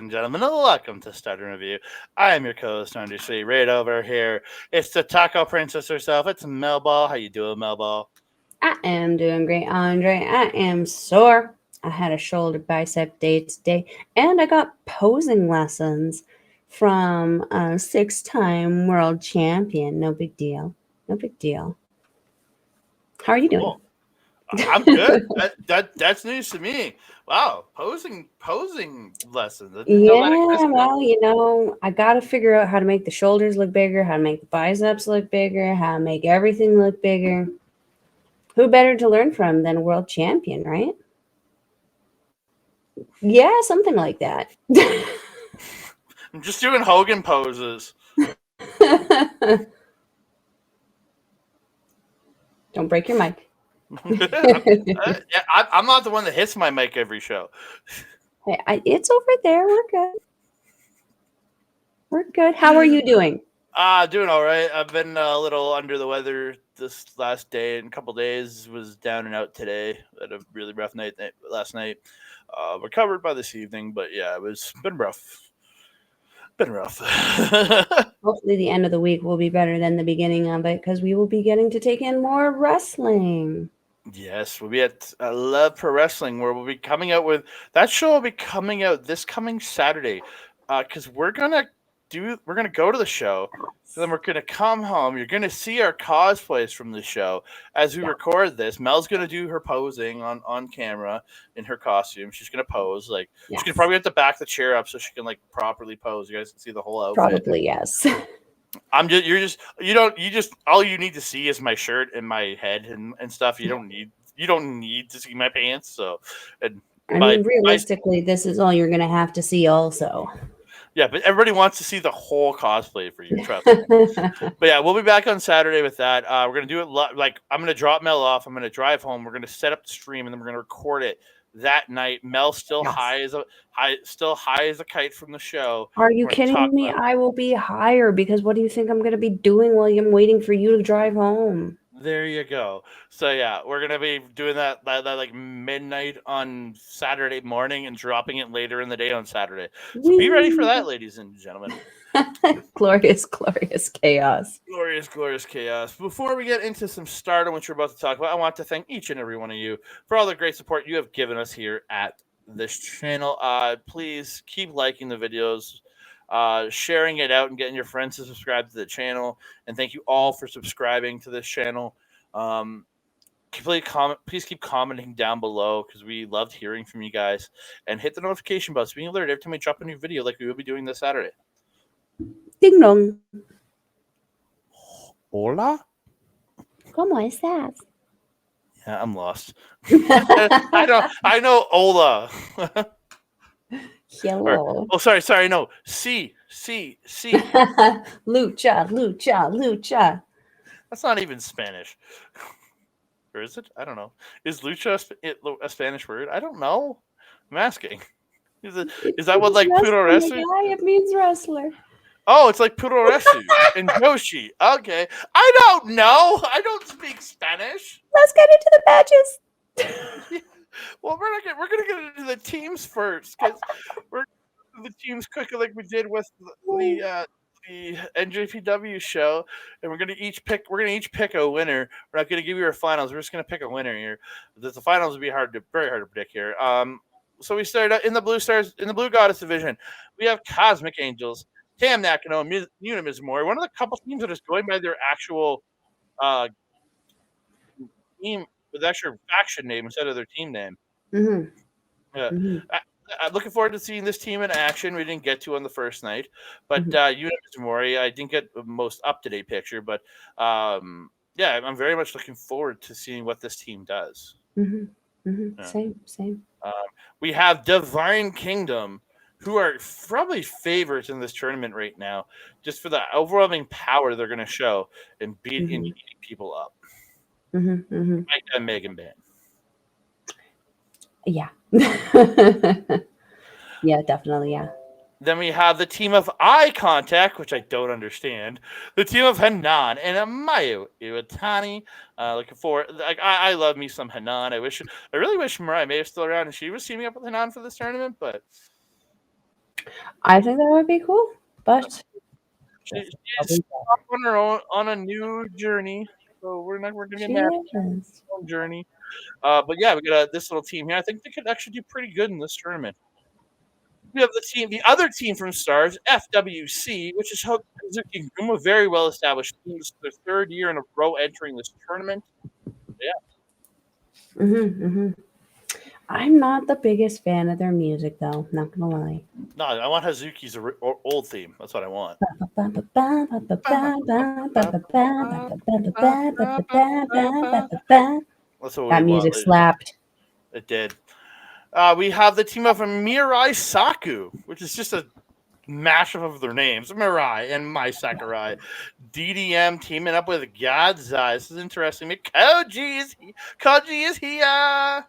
and gentlemen, and welcome to Stardom Review. I am your co-host, Andre Sweet. Right over here, it's the Taco Princess herself. It's Melball. How you doing, Melball? I am doing great, Andre. I am sore. I had a shoulder bicep day today, and I got posing lessons from a 6-time world champion. No big deal. No big deal. How are you doing? Cool. I'm good. That's news to me. Wow, posing lessons. I didn't know that Yeah, existed. well, I got to figure out how to make the shoulders look bigger, how to make the biceps look bigger, how to make everything look bigger. Who better to learn from than a world champion, right? Yeah, something like that. I'm just doing Hogan poses. Don't break your mic. I'm not the one that hits my mic every show. Hey, it's over there. We're good. We're good. How are you doing? Doing all right. I've been a little under the weather this last day and a couple days. Was down and out today. Had a really rough night last night. Recovered by this evening, but yeah, it was been rough. Been rough. Hopefully, the end of the week will be better than the beginning of it because we will be getting to take in more wrestling. Yes, we'll be at Love Pro Wrestling, where we'll be coming out with that show. Will be coming out this coming Saturday, because we're gonna go to the show, then we're gonna come home. You're gonna see our cosplays from the show as we Yeah. record this. Mel's gonna do her posing on camera in her costume. She's gonna pose like she's Yes. gonna probably have to back the chair up so she can like properly pose. You guys can see the whole outfit. Probably, yes. You just all you need to see is my shirt and my head and stuff. You don't need to see my pants. So, and I mean, realistically, this is all you're going to have to see also. yeah, but everybody wants to see the whole cosplay for you. Trust me. But yeah, we'll be back on Saturday with that. We're gonna do it like I'm gonna drop Mel off. I'm gonna drive home. We're gonna set up the stream and then we're gonna record it that night. Mel's still Yes. high as a kite from the show. Are you kidding me? I will be higher because what do you think I'm going to be doing while I'm waiting for you to drive home? There you go. So yeah, we're gonna be doing that like midnight on Saturday morning and dropping it later in the day on Saturday. So be ready for that, ladies and gentlemen. Glorious, glorious chaos. Glorious, glorious chaos. Before we get into some stardom, which we're about to talk about, I want to thank each and every one of you for all the great support you have given us here at this channel. Please keep liking the videos, sharing it out, and getting your friends to subscribe to the channel. And thank you all for subscribing to this channel. Please keep commenting down below because we loved hearing from you guys. And hit the notification bell so being alerted every time we drop a new video like we will be doing this Saturday. Ding dong. Hola? ¿Cómo estás? Yeah, I'm lost. I know Ola. Hello. Sorry. No. C. Lucha. That's not even Spanish. Or is it? I don't know. Is lucha a Spanish word? I don't know. I'm asking. Is that what like puroresu? It means wrestler. Oh, it's like puroresu and Yoshi. Okay. I don't know. I don't speak Spanish. Let's get into the matches. Well, we're gonna get into the teams first because we're the teams quickly like we did with the NJPW show, and we're gonna each pick a winner. We're not gonna give you our finals. We're just gonna pick a winner here. The finals would be very hard to predict here. So we started out in the Blue Goddess division. We have Cosmic Angels, Tam Nakano, and Yuna Mizumori. One of the couple teams that is going by their actual team with actual faction name instead of their team name. Mm-hmm. Yeah. Mm-hmm. I'm looking forward to seeing this team in action. We didn't get to on the first night, but Yuna Mizumori, I didn't get the most up-to-date picture, but yeah, I'm very much looking forward to seeing what this team does. Mm-hmm. Mm-hmm. Yeah. Same. We have Divine Kingdom, who are probably favorites in this tournament right now, just for the overwhelming power they're going to show and beating people up. Mm-hmm. Like that Megan Band. Yeah. Yeah, definitely, yeah. Then we have the team of Eye Contact, which I don't understand. The team of Hanan and Miyu Iwatani. Looking forward. Like I love me some Hanan. I really wish Mirai may have still around and she was teaming up with Hanan for this tournament, but I think that would be cool, but She's off on her own on a new journey, so we're gonna get she mad is. on journey. But yeah, we got this little team here. I think they could actually do pretty good in this tournament. We have the other team from Stars, FWC, which is Suzuki Guma, very well established team. This is their third year in a row entering this tournament. Yeah, Hmm. I'm not the biggest fan of their music, though. Not gonna lie. no, I want Hazuki's old theme. That's what I want. That's what we That want. music slapped. It did. We have the team of Mirai Saku, which is just a mashup of their names, Mirai and Mai Sakurai. DDM teaming up with God's Eye. This is interesting. Koji is here.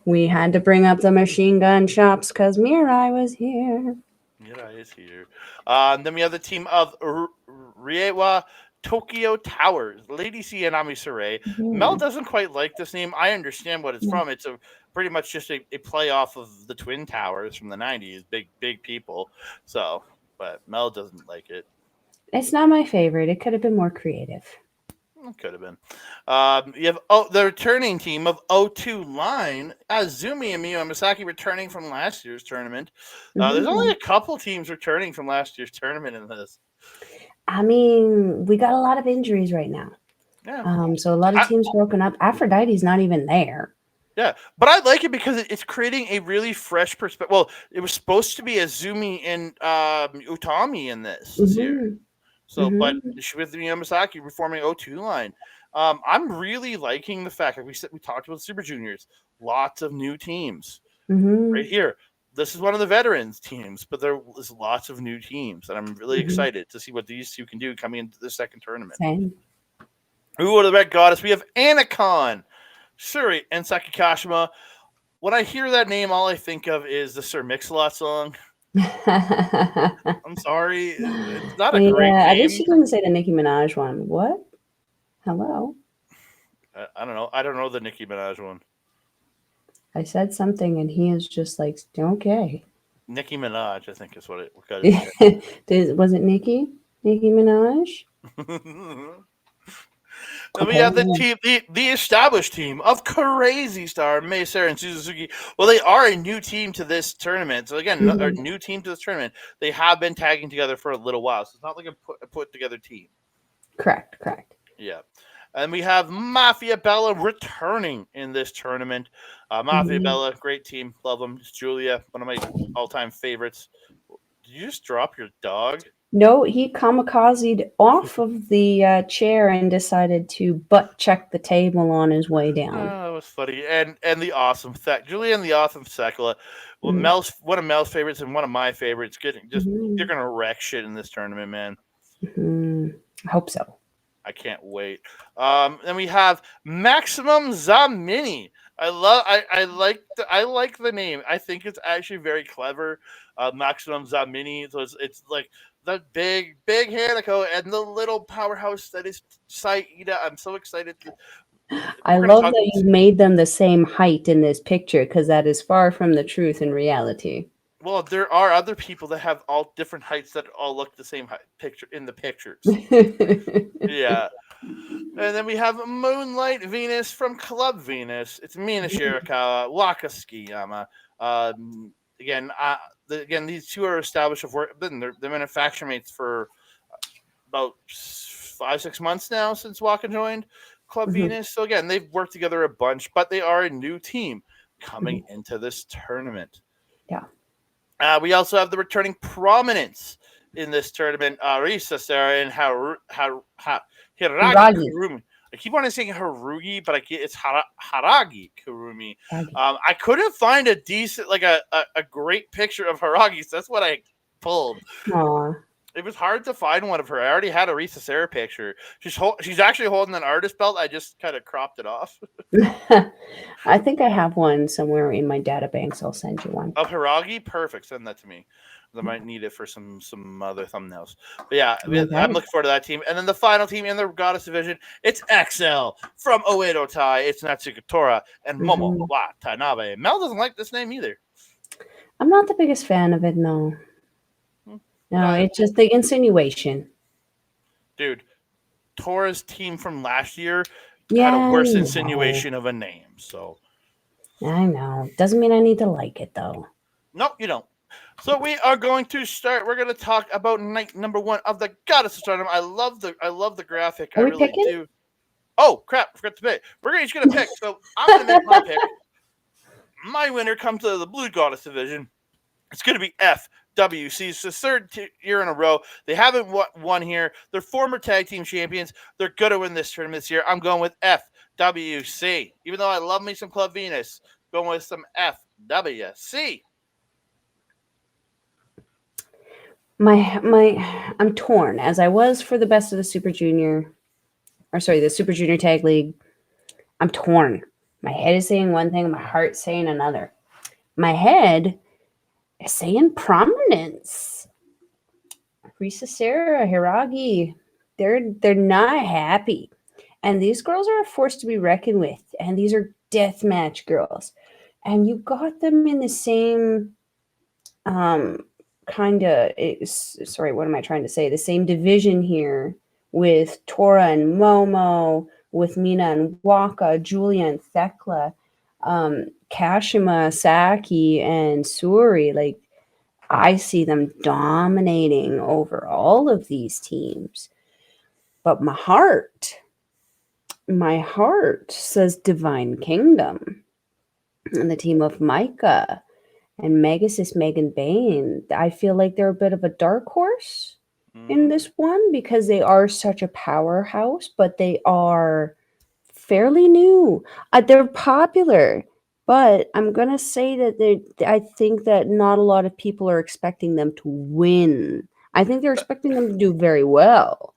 We had to bring up the machine gun shops because Mirai was here. Mirai is here. Then we have the team of Riewa Tokyo Towers, Lady C and Amisure. Mel doesn't quite like this name. I understand what it's from. It's pretty much just a play off of the Twin Towers from the 90s. Big people. So, but Mel doesn't like it. It's not my favorite. It could have been more creative. It could have been. You have the returning team of O2 Line, Azumi and Miyu Amasaki returning from last year's tournament. There's only a couple teams returning from last year's tournament in this. I mean, we got a lot of injuries right now. Yeah. So a lot of teams broken up. Aphrodite's not even there. Yeah, but I like it because it's creating a really fresh perspective. Well, it was supposed to be Azumi and Utami in this year. So, but with the Amasaki reforming O2 Line, I'm really liking the fact that we talked about Super Juniors. Lots of new teams right here. This is one of the veterans teams, but there is lots of new teams, and I'm really excited to see what these two can do coming into the second tournament. Same. Ooh, the Red Goddess. We have Anacon, Syuri, and Sakikashima. When I hear that name, all I think of is the Sir Mix-a-Lot song. I'm sorry. It's not a great name. I guess you didn't say the Nicki Minaj one. What? Hello? I don't know. I don't know the Nicki Minaj one. I said something and he is just like, okay. Nicki Minaj, I think is what it was. Was it Nicki? Nicki Minaj? Then we have the established team of Crazy Star, May, Sera, and Suzuki. Well, they are a new team to this tournament. So again, a new team to this tournament. They have been tagging together for a little while, so it's not like a put together team. Correct. Yeah. And we have Mafia Bella returning in this tournament. Mafia Bella, great team. Love them. It's Giulia, one of my all-time favorites. Did you just drop your dog? No, he kamikazed off of the chair and decided to butt check the table on his way down. Oh, that was funny. And the awesome Giulia and the awesome Thekla. Well, one of Mel's favorites and one of my favorites. You're gonna wreck shit in this tournament, man. I hope so. I can't wait. Then we have Maximum Zamini. I like the name. I think it's actually very clever. Maximum Zamini. So it's like the big Hanako and the little powerhouse that is Saida. I'm so excited. I love that you made them the same height in this picture because that is far from the truth in reality. Well, there are other people that have all different heights that all look the same picture in the pictures. Yeah. And then we have Moonlight Venus from Club Venus. It's Mina Shirakawa, Waka Skiyama. Again, these two are established. They're manufacturer mates for about 5-6 months now since Waka joined Club Venus. So again, they've worked together a bunch, but they are a new team coming into this tournament. Yeah. We also have the returning Prominence in this tournament. Risa, Sera, and Hiiragi Kurumi. I keep wanting to say Harugi, but it's Hiiragi Kurumi. I couldn't find a decent, like a great picture of Hiiragi, so that's what I pulled. Aww. It was hard to find one of her. I already had a Risa Sera picture. She's actually holding an artist belt. I just kind of cropped it off. I think I have one somewhere in my databanks. I'll send you one. Of Hiiragi? Perfect. Send that to me. I might need it for some other thumbnails. But yeah, I'm looking forward to that team. And then the final team in the Goddess division, it's XL from Oedo Tai. It's Natsuko, Tora, and Momo Watanabe. Mel doesn't like this name either. I'm not the biggest fan of it, no. No, Uh, it's just the insinuation. dude, Tora's team from last year had a Yeah, I worse know. insinuation of a name. So I know. Doesn't mean I need to like it though. no, you don't. So we are going to start. We're going to talk about night number one of the Goddess of Stardom. I love the graphic. I Are we really picking? do. Oh crap! I forgot to pick. We're each going to pick. So I'm going to make my pick. My winner comes to the Blue Goddess division. It's going to be FWC. It's the third year in a row. They haven't won here. They're former tag team champions. They're going to win this tournament this year. I'm going with FWC. Even though I love me some Club Venus, going with some FWC. I'm torn as I was for the best of the Super Junior, or sorry, the Super Junior Tag League. I'm torn. My head is saying one thing, my heart's saying another. My head is saying Prominence. Risa, Sera, Hiiragi, they're not happy. And these girls are a force to be reckoned with. And these are deathmatch girls. And you got them in the same um kind of, sorry, what am I trying to say? The same division here with Tora and Momo, with Mina and Waka, Giulia and Thekla, Kashima, Saki, and Syuri. Like, I see them dominating over all of these teams. But my heart says Divine Kingdom and the team of Maika and Megasus, Megan Bayne. I feel like they're a bit of a dark horse in Mm-hmm. this one because they are such a powerhouse, but they are fairly new. They're popular, but I'm gonna say that I think that not a lot of people are expecting them to win. I think they're expecting them to do very well.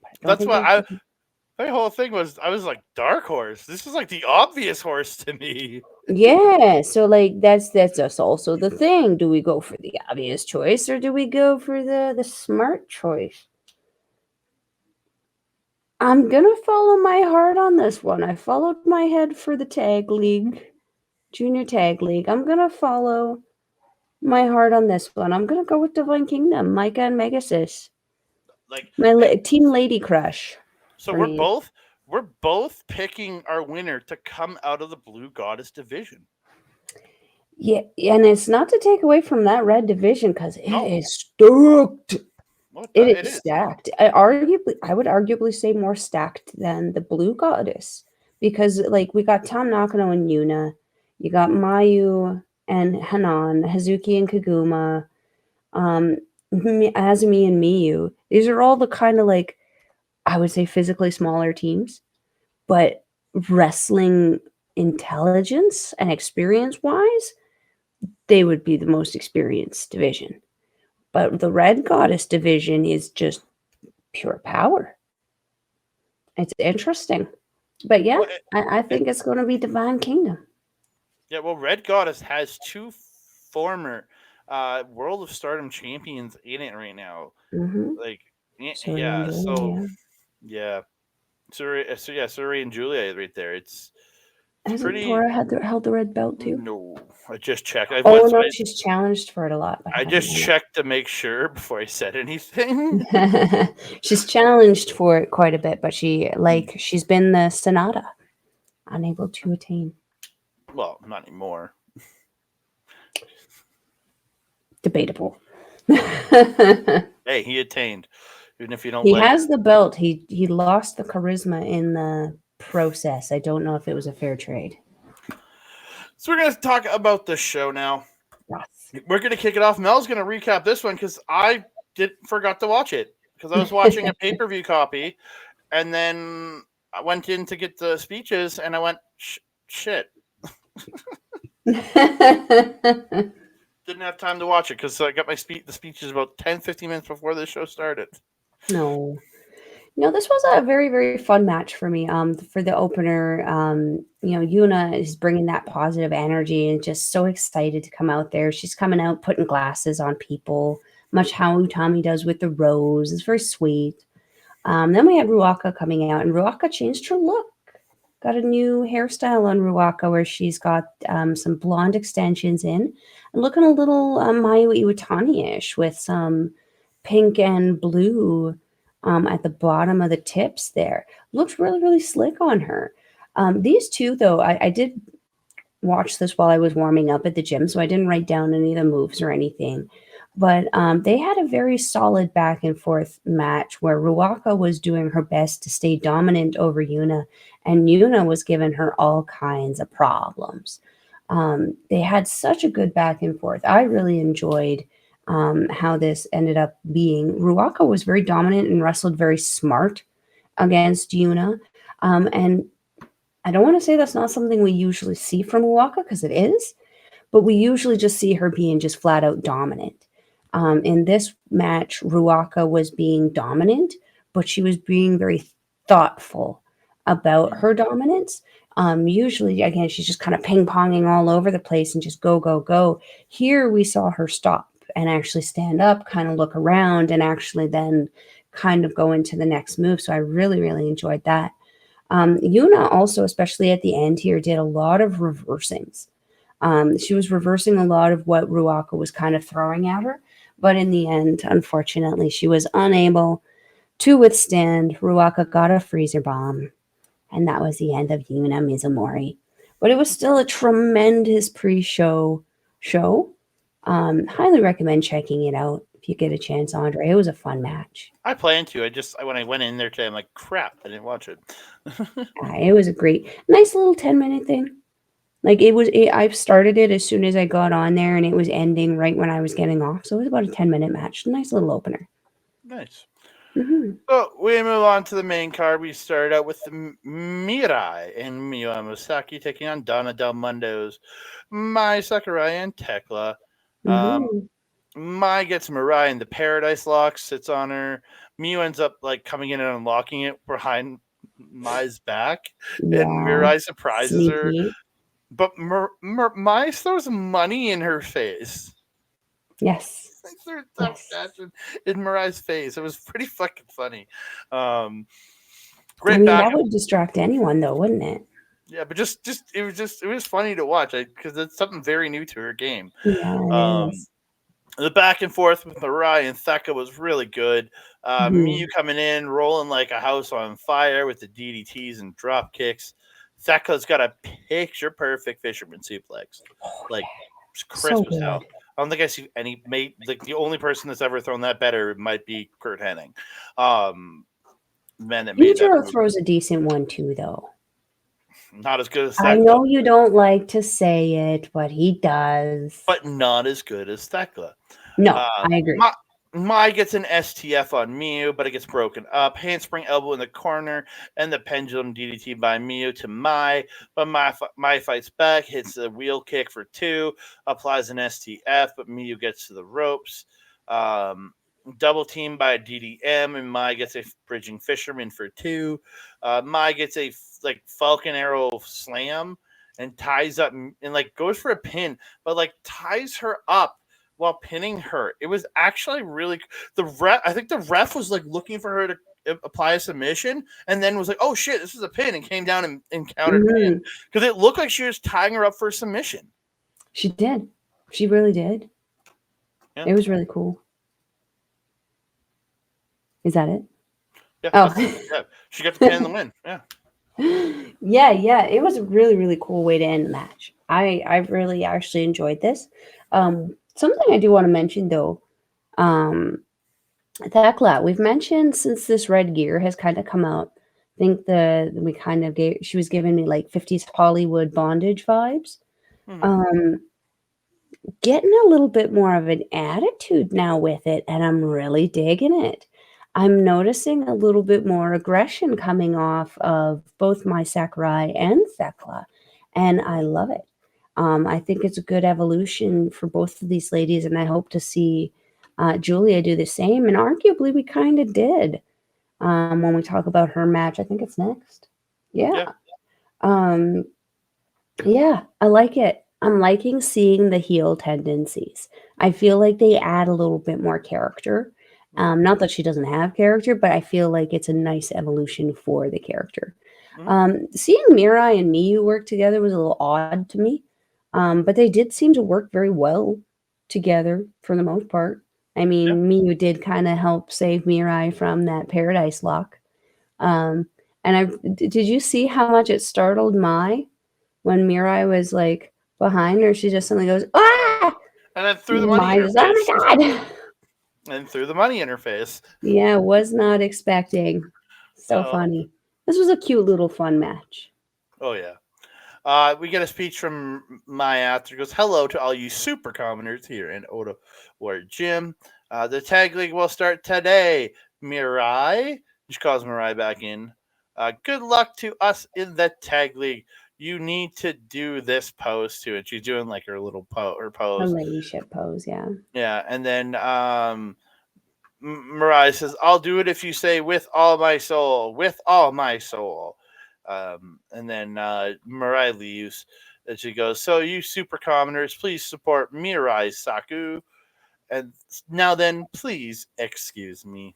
But I don't That's think why they're I expecting. my whole thing was I was like dark horse. This is like the obvious horse to me. Yeah, so like that's just also the thing. Do we go for the obvious choice or do we go for the smart choice? I'm gonna follow my heart on this one. I followed my head for the tag league, junior tag league. I'm gonna follow my heart on this one. I'm gonna go with Divine Kingdom, Micah and Megasus. Like My hey, team lady crush so for we're me. both we're both picking our winner to come out of the Blue Goddess division. Yeah, and it's not to take away from that red division because it No, is stacked. what It it is is. stacked. I would arguably say more stacked than the Blue Goddess because, like, we got Tom Nakano and Yuna, you got Mayu and Hanan, Hazuki and Kaguma, um, Azumi and Miyu. These are all the kind of, like, I would say physically smaller teams, but wrestling intelligence and experience wise, they would be the most experienced division. But the Red Goddess division is just pure power. It's interesting. But yeah, Well, I it, think it's going to be Divine Kingdom. yeah, well, Red Goddess has two former World of Stardom champions in it right now. Mm-hmm. Like, Syuri and yeah, so Giulia, yeah, Suri and Julia right there. It's yeah. Hasn't pretty. Tora held the red belt too? No, I just checked. Oh no, she's challenged for it a lot, but I hasn't just won it. checked to make sure before I said anything. She's challenged for it quite a bit, but she's been the Sonata, unable to attain. Well, not anymore. Debatable. Hey, he attained, even if you don't He like. has the belt. He lost the charisma in the process. I don't know if it was a fair trade. So we're gonna talk about the show now. Yes. We're gonna kick it off. Mel's gonna recap this one because I did forgot to watch it because I was watching a pay per view copy, and then I went in to get the speeches, and I went shit. Didn't have time to watch it because I got the speeches about 10, 15 minutes before the show started. No. No, this was a very, very fun match for me. For the opener, Yuna is bringing that positive energy and just so excited to come out there. She's coming out putting glasses on people, much how Tommy does with the rose. It's very sweet. Then we had Ruaka coming out, and Ruaka changed her look. Got a new hairstyle on Ruaka where she's got some blonde extensions in and looking a little Mayu Iwatani-ish with some pink and blue at the bottom of the tips there. Looks really, really slick on her. These two, though, I did watch this while I was warming up at the gym, so I didn't write down any of the moves or anything. But they had a very solid back and forth match where Ruaka was doing her best to stay dominant over Yuna, and Yuna was giving her all kinds of problems. They had such a good back and forth. I really enjoyed how this ended up being. Ruaka was very dominant and wrestled very smart against Yuna. And I don't want to say that's not something we usually see from Ruaka because it is, but we usually just see her being just flat out dominant. In this match, Ruaka was being dominant, but she was being very thoughtful about her dominance. Usually, again, she's just kind of ping ponging all over the place and just go, go, go. Here, we saw her stop and actually stand up, kind of look around, and actually then kind of go into the next move. So I really, really enjoyed that. Yuna also, especially at the end here, did a lot of reversing. She was reversing a lot of what Ruaka was kind of throwing at her, but in the end, unfortunately, she was unable to withstand. Ruaka got a freezer bomb, and that was the end of Yuna Mizumori. But it was still a tremendous pre-show show. Highly recommend checking it out if you get a chance, Andre. It was a fun match. I plan to. When I went in there today, I'm like, crap, I didn't watch it. It was a nice little 10-minute thing. Like I started it as soon as I got on there, and it was ending right when I was getting off. So it was about a 10-minute match. Nice little opener. Nice. Mm-hmm. So we move on to the main card. We start out with the Mirai and Miyu Amasaki taking on Donna Del Mundo's Mai Sakurai and Thekla. Mm-hmm. Mai gets Mirai in the Paradise Lock, sits on her. Miyu ends up like coming in and unlocking it behind Mai's back, Yeah. and Mirai surprises her. Sneaky. But Mai throws money in her face. Yes. Threw cash in Mirai's face. It was pretty fucking funny. Great that would distract anyone, though, wouldn't it? Yeah, but it was funny to watch because it's something very new to her game. Yeah, it is. The back and forth with Mirai and Thekla was really good. Mm-hmm. Miyu coming in, rolling like a house on fire with the DDTs and drop kicks. Thekla's got a picture perfect fisherman suplex. Like, it's crisp as hell. I don't think I see any mate. Like, the only person that's ever thrown that better might be Kurt Hennig. Man that made that. Throws a decent one too, though. Not as good as Thekla. I know you don't like to say it, but he does. But not as good as Thekla. No, I agree. Mai gets an STF on Miyu, but it gets broken up. Handspring elbow in the corner, and the pendulum DDT by Miyu to Mai. But Mai fights back, hits the wheel kick for 2, applies an STF, but Miyu gets to the ropes. Double team by a DDM, and Mai gets a bridging fisherman for 2. Mai gets a Falcon Arrow slam and ties up and goes for a pin, but ties her up while pinning her. It was actually really I think the ref was looking for her to apply a submission, and then was like, "Oh shit, this is a pin," and came down and countered pin because it looked like she was tying her up for a submission. She did. She really did. Yeah. It was really cool. Is that it? Yeah. Oh, yeah. She got the pin and the win. Yeah. Yeah. It was a really, really cool way to end the match. I really actually enjoyed this. Something I do want to mention, though, Thekla, we've mentioned since this red gear has kind of come out, I think she was giving me 50s Hollywood bondage vibes. Mm-hmm. Getting a little bit more of an attitude now with it, and I'm really digging it. I'm noticing a little bit more aggression coming off of both my Sakurai and Thekla, and I love it. I think it's a good evolution for both of these ladies, and I hope to see Giulia do the same. And arguably, we kind of did when we talk about her match. I think it's next. Yeah. Yeah, I like it. I'm liking seeing the heel tendencies. I feel like they add a little bit more character. Not that she doesn't have character, but I feel like it's a nice evolution for the character. Seeing Mirai and Miyu work together was a little odd to me. But they did seem to work very well together for the most part. I mean, Miyu did kind of help save Mirai from that paradise lock. Um, and did you see how much it startled Mai when Mirai was like behind her? She just suddenly goes, "Ah!" And then through the money Mai just, "Oh interface. my god!" And through the money interface. Yeah, was not expecting. So Oh, funny. This was a cute little fun match. oh yeah. We get a speech from Maya after goes, "Hello to all you super commoners here in Oda War Gym. The tag league will start today. Mirai," she calls Mirai back in. "Good luck to us in the tag league. You need to do this pose too." And she's doing like her little A pose. ladyship pose, yeah. Yeah, and then Mirai says, "I'll do it if you say with all my soul, with all my soul." And then Mirai leaves, and she goes, "So you super commoners, please support Mirai Saku. And now then, please excuse me."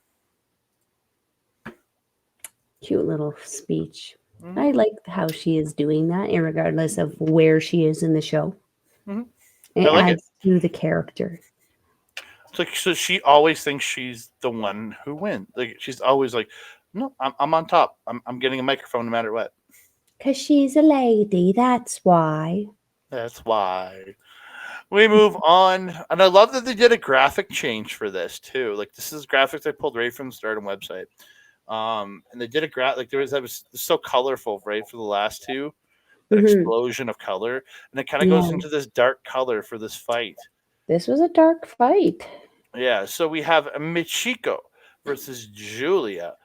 Cute little speech. Mm-hmm. I like how she is doing that, regardless of where she is in the show. Mm-hmm. It I like it. adds to the character. It's like, so she always thinks she's the one who wins. Like she's always like, "No, I'm on top. I'm getting a microphone no matter what." Because she's a lady, that's why. That's why. We move on, and I love that they did a graphic change for this too. Like this is graphics I pulled right from the Stardom website. And they did a like that was so colorful, right, for the last two, that Hmm. explosion of color, and it kind of goes Yeah, into this dark color for this fight. this was a dark fight. Yeah, so we have Michiko versus Giulia.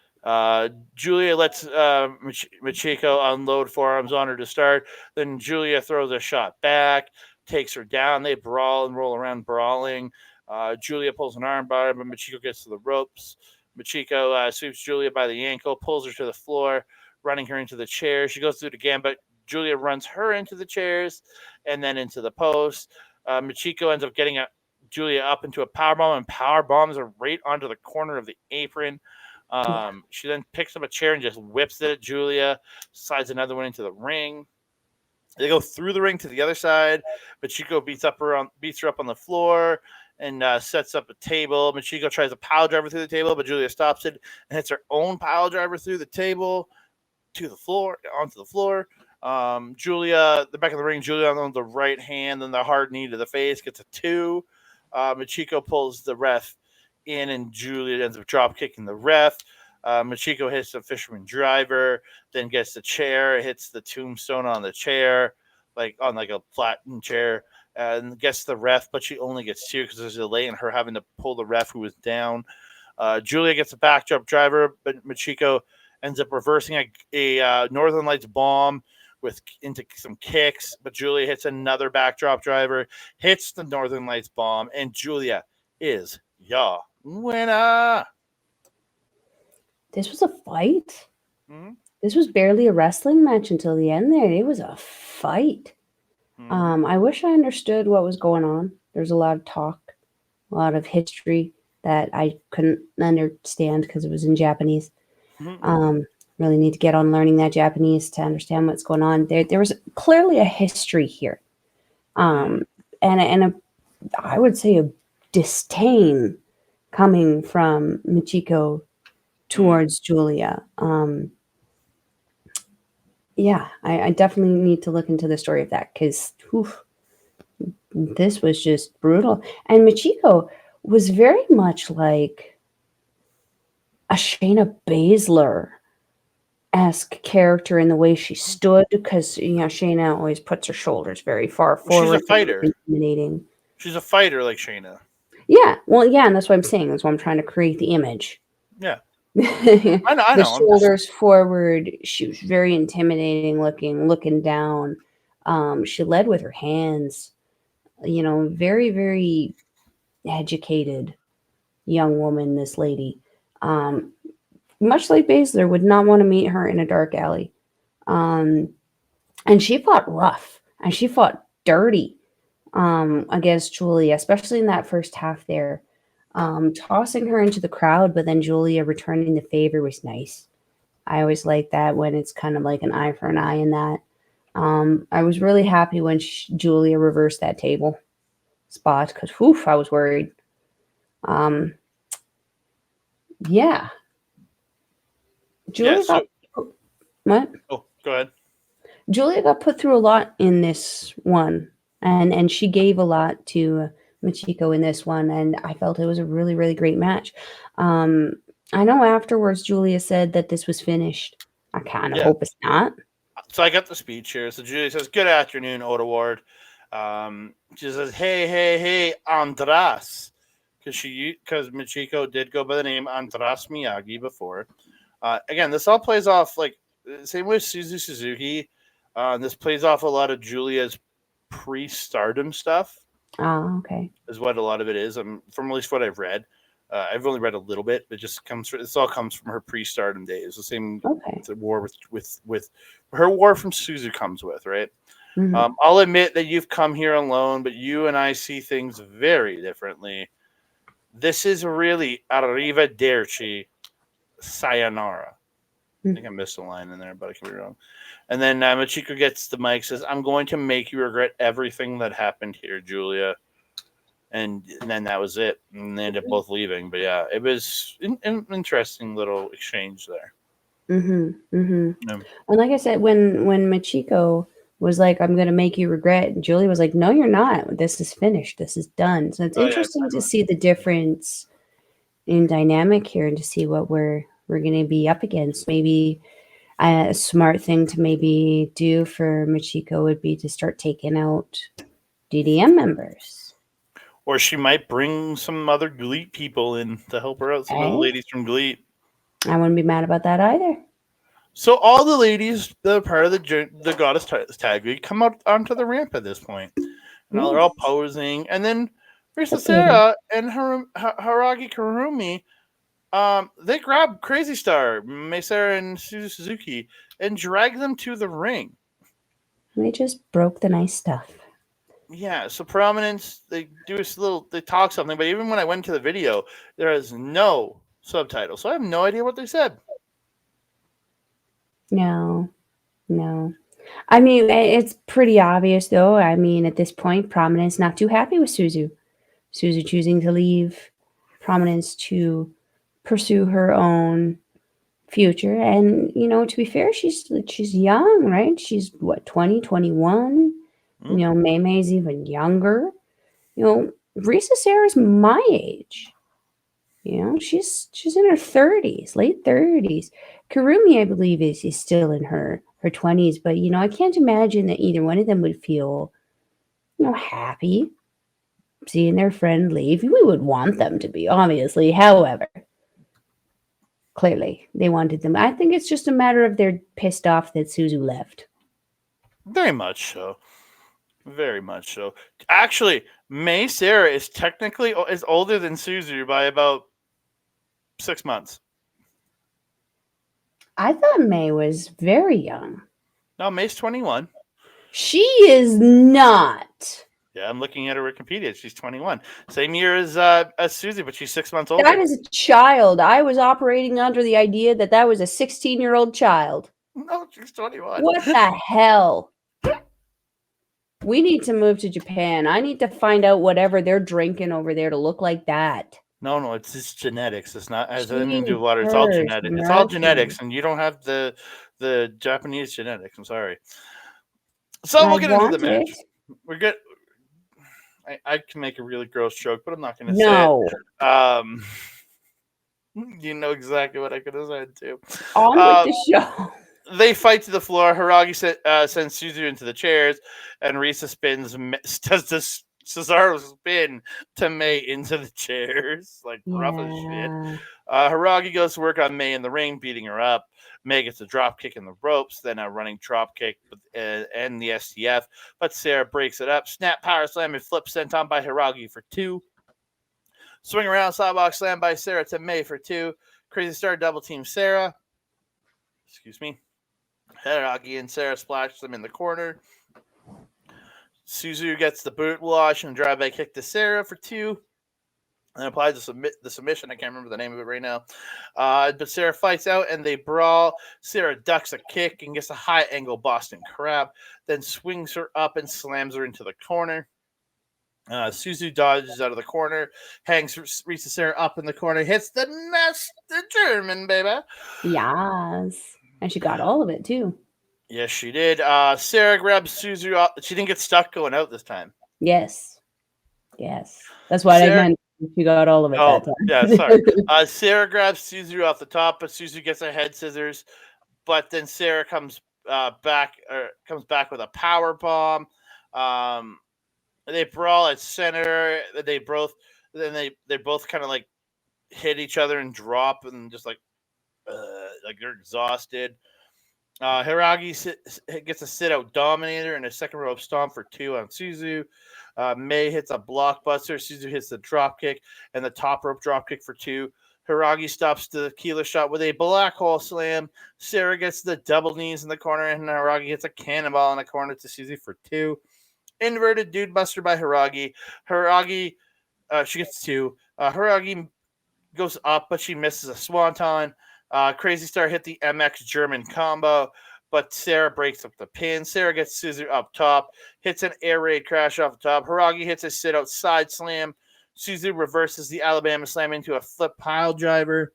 Giulia lets Michiko unload forearms on her to start. Then Giulia throws a shot back, takes her down. They brawl and roll around brawling. Giulia pulls an armbar, but Michiko gets to the ropes. Michiko sweeps Giulia by the ankle, pulls her to the floor, running her into the chair. She goes through it again, but Giulia runs her into the chairs and then into the post. Michiko ends up getting Giulia up into a power bomb, and power bombs her right onto the corner of the apron. Yeah. She then picks up a chair and just whips it at Giulia, slides another one into the ring. They go through the ring to the other side. Michiko beats her up on the floor and sets up a table. Michiko tries to pile driver through the table, but Giulia stops it and hits her own pile driver through the table to the floor, onto the floor. Giulia, the back of the ring, Giulia on the right hand, then the hard knee to the face gets a 2. Michiko pulls the ref in, and Giulia ends up drop kicking the ref. Michiko hits the fisherman driver, then gets the chair, hits the tombstone on the chair, like on like a flattened chair, and gets the ref, but she only gets 2 because there's a delay in her having to pull the ref who was down. Giulia gets a backdrop driver, but Michiko ends up reversing a Northern Lights bomb into some kicks, but Giulia hits another backdrop driver, hits the Northern Lights bomb, and Giulia is your winner. This was a fight. Mm-hmm. This was barely a wrestling match until the end there. It was a fight. Mm-hmm. I wish I understood what was going on. There's a lot of talk, a lot of history that I couldn't understand because it was in Japanese. Mm-hmm. Really need to get on learning that Japanese to understand what's going on. There was clearly a history here, and I would say a disdain coming from Michiko towards Giulia. Yeah, I definitely need to look into the story of that because this was just brutal. And Michiko was very much like a Shayna Baszler esque character in the way she stood because Shayna always puts her shoulders very far She's a forward, fighter. intimidating. She's a fighter like Shayna. Yeah, well, yeah, and that's what I'm saying. That's why I'm trying to create the image. Yeah, The I know. shoulders forward. She was very intimidating looking down. She led with her hands. Very, very educated young woman. This lady, much like Baszler, would not want to meet her in a dark alley. And she fought rough and she fought dirty against Giulia, especially in that first half there. Tossing her into the crowd, but then Giulia returning the favor was nice. I always like that when it's kind of like an eye for an eye in that. I was really happy when Giulia reversed that table spot because, I was worried. Um, yeah. Yeah. Julia So, got what? oh, go ahead. Julia got put through a lot in this one, and she gave a lot to Michiko in this one, and I felt it was a really really great match. Um, I know afterwards Julia said that this was finished. I kind of Yeah. hope it's not. So I got the speech here. So Julia says, "Good afternoon, Oda Ward." She says, "Hey, hey, hey, Andras," because Michiko did go by the name Andras Miyagi before. Again, this all plays off like same with Suzuki. This plays off a lot of Julia's pre-stardom stuff. Oh, okay. Is what a lot of it is. From at least what I've read. I've only read a little bit, but just comes. This all comes from her pre-stardom days. The same Okay. the war with her war from Suzu comes with right. Hmm. I'll admit that you've come here alone, but you and I see things very differently. This is really arrivederci, sayonara. I think I missed a line in there, but I could be wrong. And then Michiko gets the mic, says, "I'm going to make you regret everything that happened here, Julia." And then that was it. And they ended up both leaving. But yeah, it was an interesting little exchange there. Mhm. Mhm. Yeah. And like I said, when Machiko was like, "I'm gonna make you regret," and Julie was like, "No, you're not. This is finished. This is done." So it's Oh yeah, interesting to see the difference in dynamic here and to see what we're gonna be up against. Maybe a smart thing to maybe do for Machiko would be to start taking out DDM members. or she might bring some other GLEAT people in to help her out. Some of the Hey, ladies from GLEAT. I wouldn't be mad about that either. So all the ladies that are part of the goddess tag league come out onto the ramp at this point, and they're all Yes, posing. And then Risa look pretty. Sera and Hiiragi Kurumi, they grab Crazy Star, Sera, and Suzuki and drag them to the ring. They just broke the nice stuff. Yeah, so Prominence, they do this little, they talk something, but even when I went to the video, there is no subtitle, so I have no idea what they said. No, no. I mean, it's pretty obvious, though. I mean, at this point, Prominence not too happy with Suzu. Suzu choosing to leave Prominence to pursue her own future. And, to be fair, she's young, right? She's what, 20, 21? Hmm? Mei Mei's even younger. Risa Sarah's my age. She's in her 30s, late 30s. Kurumi, I believe, is still in her 20s, but I can't imagine that either one of them would feel, happy seeing their friend leave. We would want them to be, obviously. However, clearly they wanted them. I think it's just a matter of they're pissed off that Suzu left. Very much so. Very much so. Actually, Sera is technically is older than Suzu by about 6 months. I thought Mei was very young. No, May's 21. She is not. Yeah, I'm looking at her Wikipedia. She's 21. Same year as Suzu, but she's 6 months That older. is a child. I was operating under the idea that that was a 16-year-old child. No, she's 21. What the hell? We need to move to Japan. I need to find out whatever they're drinking over there to look like that. No, it's just genetics. It's not has anything to do with water. It's all Jeepers, genetic. It's all Russian. genetics, and you don't have the Japanese genetics. I'm sorry. So I we'll get into the want match. it. We're good. I can make a really gross joke, but I'm not going to say No. it. You know exactly what I could have said too. On with the show. They fight to the floor. Hiiragi sends Suzu into the chairs, and Risa does this Cesaro spin to Mei into the chairs, like rough as shit. Yeah. Hiiragi goes to work on Mei in the ring, beating her up. Mei gets a drop kick in the ropes, then a running drop kick and the STF, but Sera breaks it up. Snap power slam and flip sent on by Hiiragi for 2. Swing around sidewalk slam by Sera to Mei for 2. Crazy Star double team Sera. Excuse me. Hiiragi and Sera splash them in the corner. Suzu gets the boot wash and drive by kick to Sera for 2. And applies the submission. I can't remember the name of it right now. But Sera fights out and they brawl. Sera ducks a kick and gets a high angle Boston Crab. Then swings her up and slams her into the corner. Suzu dodges out of the corner, hangs Risa Sera up in the corner, hits the nest, the German baby. Yes. And she got all of it too. Yes, she did. Sera grabs Suzu up. She didn't get stuck going out this time. Yes. Yes. That's what I Sera. meant. She got all of it that Oh, yeah, sorry. time. Sera grabs Suzu off the top, but Suzu gets her head scissors. But then Sera comes back with a power bomb. Um, they brawl at center. They both kind of like hit each other and drop and just like they're exhausted. Hiiragi gets a sit out dominator and a second rope stomp for 2 on Suzu. May hits a blockbuster. Suzu hits the drop kick and the top rope drop kick for 2. Hiiragi stops the tequila shot with a black hole slam. Sera gets the double knees in the corner, and Hiiragi hits a cannonball in the corner to Suzu for 2. Inverted dude buster by Hiiragi. She gets 2. Hiiragi goes up, but she misses a swanton. Crazy Star hit the MX German combo, but Sera breaks up the pin. Sera gets Suzu up top, hits an air raid crash off the top. Hiiragi hits a sit out side slam. Suzu reverses the Alabama slam into a flip pile driver.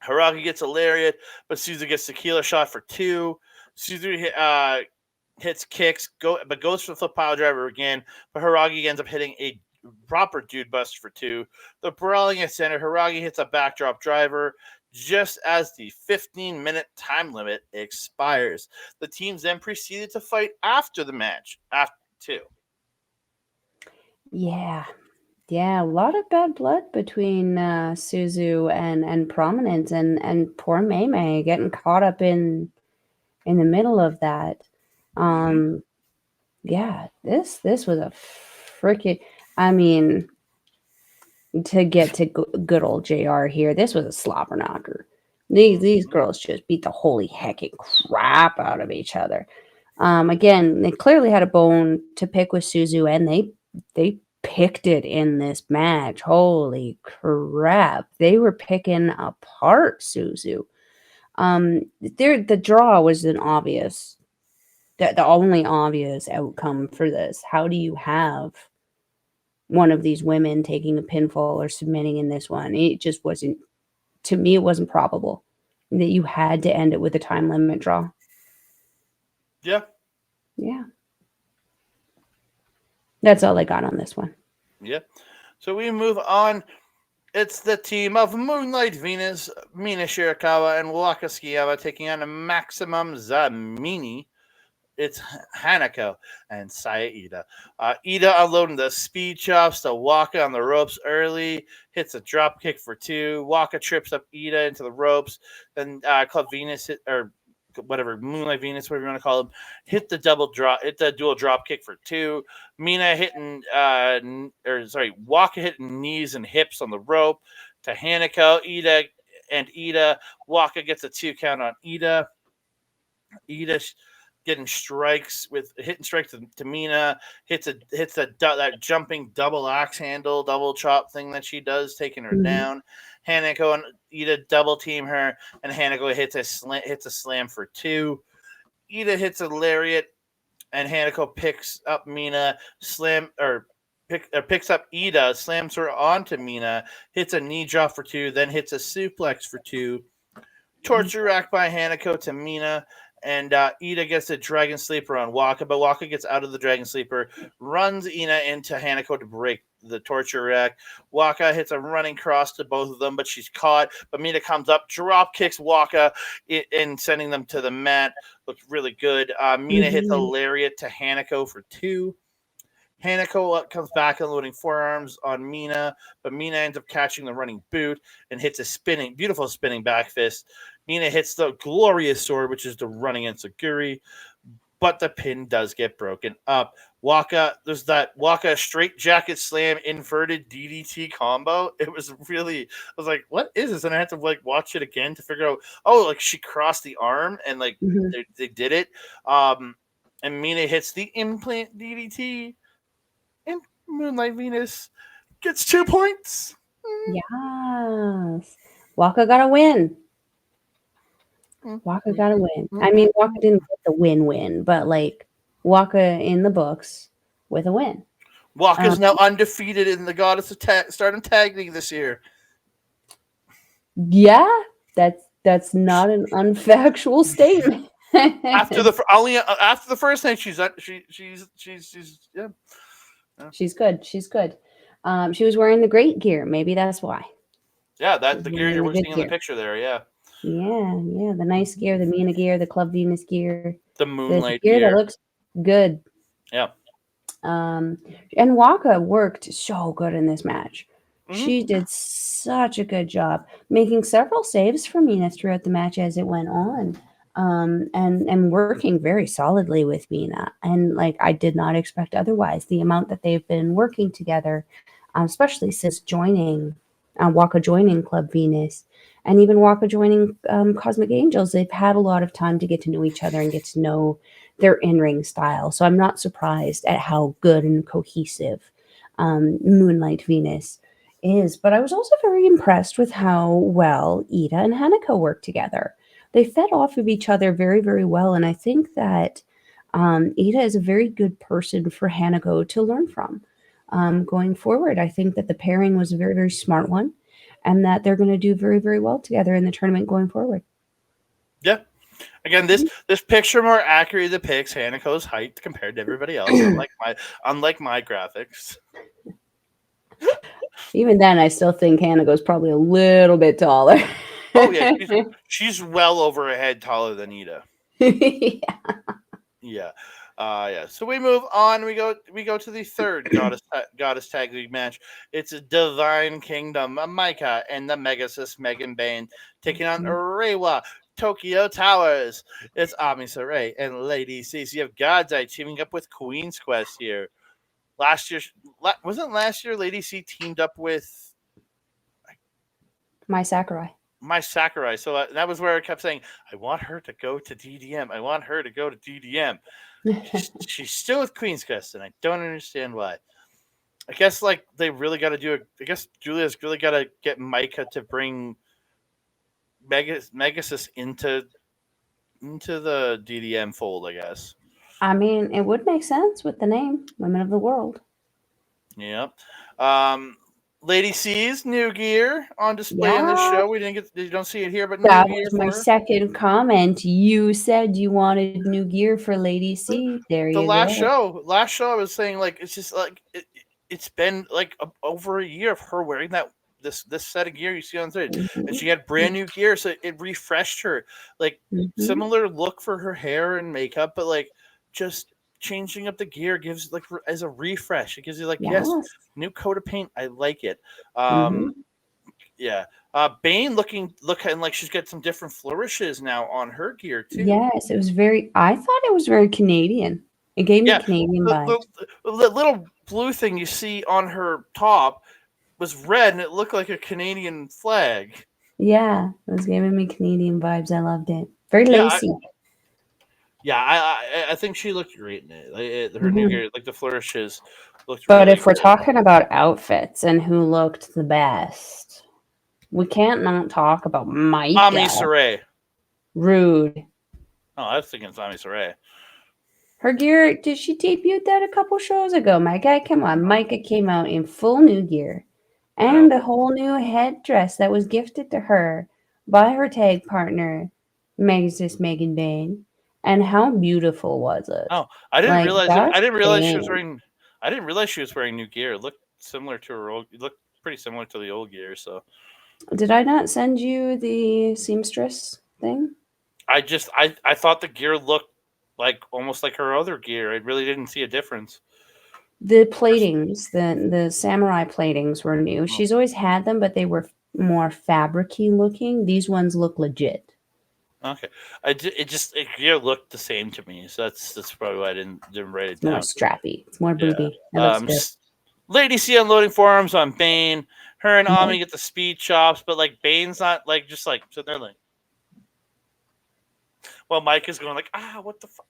Hiiragi gets a lariat, but Suzu gets tequila shot for 2. Suzu hits kicks, but goes for the flip pile driver again, but Hiiragi ends up hitting a proper dude bust for 2. The brawling at center, Hiiragi hits a backdrop driver just as the 15-minute time limit expires. The teams then proceeded to fight after the match, after 2. Yeah. Yeah, a lot of bad blood between Suzu and Prominence and poor May getting caught up in the middle of that. Mm-hmm. Yeah, this was a freaking. I mean, to get to good old JR here, this was a slobber knocker. These girls just beat the holy hecking crap out of each other. Again, they clearly had a bone to pick with Suzu, and they picked it in this match. Holy crap. They were picking apart Suzu. The draw was an obvious, the only obvious outcome for this. How do you have one of these women taking a pinfall or submitting in this one? It just wasn't, to me, it wasn't probable that you had to end it with a time limit draw. Yeah. Yeah. That's all I got on this one. Yeah. So we move on. It's the team of Moonlight Venus, Mina Shirakawa, and Waka Tsukiyama taking on Maximum Zamini. It's Hanako and Saya Ida. Ida unloading the speed chops to Waka on the ropes early, hits a drop kick for 2. Waka trips up Ida into the ropes. Then Club Venus or whatever, Moonlight Venus, whatever you want to call them, hit the dual drop kick for 2. Mina hitting, Waka hitting knees and hips on the rope to Hanako. Ida. Waka gets a 2 count on Ida. Ida getting hitting strikes to Mina, hits that jumping double axe handle, double chop thing that she does, taking her down. Hanako and Ida double team her, and Hanako hits a slam for 2. Ida hits a lariat, and Hanako picks up Mina, picks up Ida, slams her onto Mina, hits a knee drop for 2, then hits a suplex for 2. Torture rack by Hanako to Mina, and Ida gets a Dragon Sleeper on Waka, but Waka gets out of the Dragon Sleeper, runs Ina into Hanako to break the torture rack. Waka hits a running cross to both of them, but she's caught. But Mina comes up, drop kicks Waka, and sending them to the mat. Looks really good. Mina hits a lariat to Hanako for 2. Hanako comes back unloading forearms on Mina, but Mina ends up catching the running boot and hits a beautiful spinning back fist. Mina hits the glorious sword, which is the running enziguri, but the pin does get broken up. There's that Waka straight jacket slam inverted DDT combo. I was like, what is this? And I had to watch it again to figure out, she crossed the arm and they did it. And Mina hits the implant DDT. And Moonlight Venus gets 2 points. Yes. Waka got a win. Waka got a win. I mean, Waka didn't get the win, but Waka in the books with a win. Waka's now undefeated in the Goddess of Stardom Tag League this year. Yeah, that's not an unfactual statement. After the first night, she's yeah. She's good. She's good. She was wearing the great gear. Maybe that's why. Yeah, She was the gear wearing you're the good seeing in the gear. picture there. Yeah, Yeah, the nice gear, the Mina gear, the Club Venus gear, the the Moonlight gear that gear. looks good. Yeah. And Waka worked so good in this match. Mm-hmm. She did such a good job, making several saves for Mina throughout the match as it went on, and working very solidly with Mina. And like I did not expect otherwise. The amount that they've been working together, especially since joining Waka joining Club Venus, and even Waka joining Cosmic Angels, they've had a lot of time to get to know each other and get to know their in-ring style. So I'm not surprised at how good and cohesive Moonlight Venus is. But I was also very impressed with how well Ida and Hanako worked together. They fed off of each other very, very well. And I think that Ida is a very good person for Hanako to learn from going forward. I think that the pairing was a very, very smart one and that they're going to do very, very well together in the tournament going forward. Yeah. Again, this picture more accurately depicts Hanako's height compared to everybody else, unlike my graphics. Even then, I still think Hanako's probably a little bit taller. Oh yeah, she's well over a head taller than Ida. Yeah. Yeah. So we move on. We go to the third goddess tag league match. It's a Divine Kingdom, Maika and the Megasus Megan Bayne taking on Reiwa Tokyo Towers. It's Ami Sakurai and Lady C. So you have God's Eye teaming up with Queen's Quest here. Last year, wasn't last year Lady C teamed up with My Sakurai. My Sakurai. So that was where I kept saying, I want her to go to DDM. I want her to go to DDM. She's still with Queen's Quest, and I don't understand why. I guess like they really got to do it. I guess Giulia's really got to get Maika to bring Megasus into the DDM fold. I guess. I mean, it would make sense with the name Women of the World. Yep. Lady C's new gear on display in this show. You don't see it here, but that new gear was my for second comment. You said you wanted new gear for Lady C. There you go. Last show, I was saying like it's just like it's been like over a year of her wearing this set of gear you see on stage, and she had brand new gear, so it refreshed her. Like similar look for her hair and makeup, but like just changing up the gear gives like as a refresh. It gives you like yes, new coat of paint. I like it. Yeah. Bayne looking like she's got some different flourishes now on her gear too. Yes, it was I thought it was very Canadian. It gave me Canadian vibes. The little blue thing you see on her top was red and it looked like a Canadian flag. Yeah, it was giving me Canadian vibes. I loved it. Very lacy. I think she looked great in it. Her new gear, like the flourishes, looked. But really if we're good. talking about outfits and who looked the best, we can't not talk about Maika. Ami Sakurai. Rude. Oh, I was thinking it's Ami Sakurai. Her gear, did she debut that a couple shows ago? My guy, come on. Maika came out in full new gear and a whole new headdress that was gifted to her by her tag partner, Megasus Megan Bayne. And how beautiful was it? Oh, I didn't realize. I didn't realize she was wearing. I didn't realize she was wearing new gear. It looked similar to her old. It looked pretty similar to the old gear. So, did I not send you the seamstress thing? I thought the gear looked like almost like her other gear. I really didn't see a difference. The platings, the samurai platings were new. She's always had them, but they were more fabricy looking. These ones look legit. Okay, it gear looked the same to me, so that's probably why I didn't write it down. More strappy. It's more booby. Lady C unloading forearms on Bayne. Her and Ami get the speed chops, but like Bayne's not like just like sitting there like. Well, Mike is going like, what the fuck?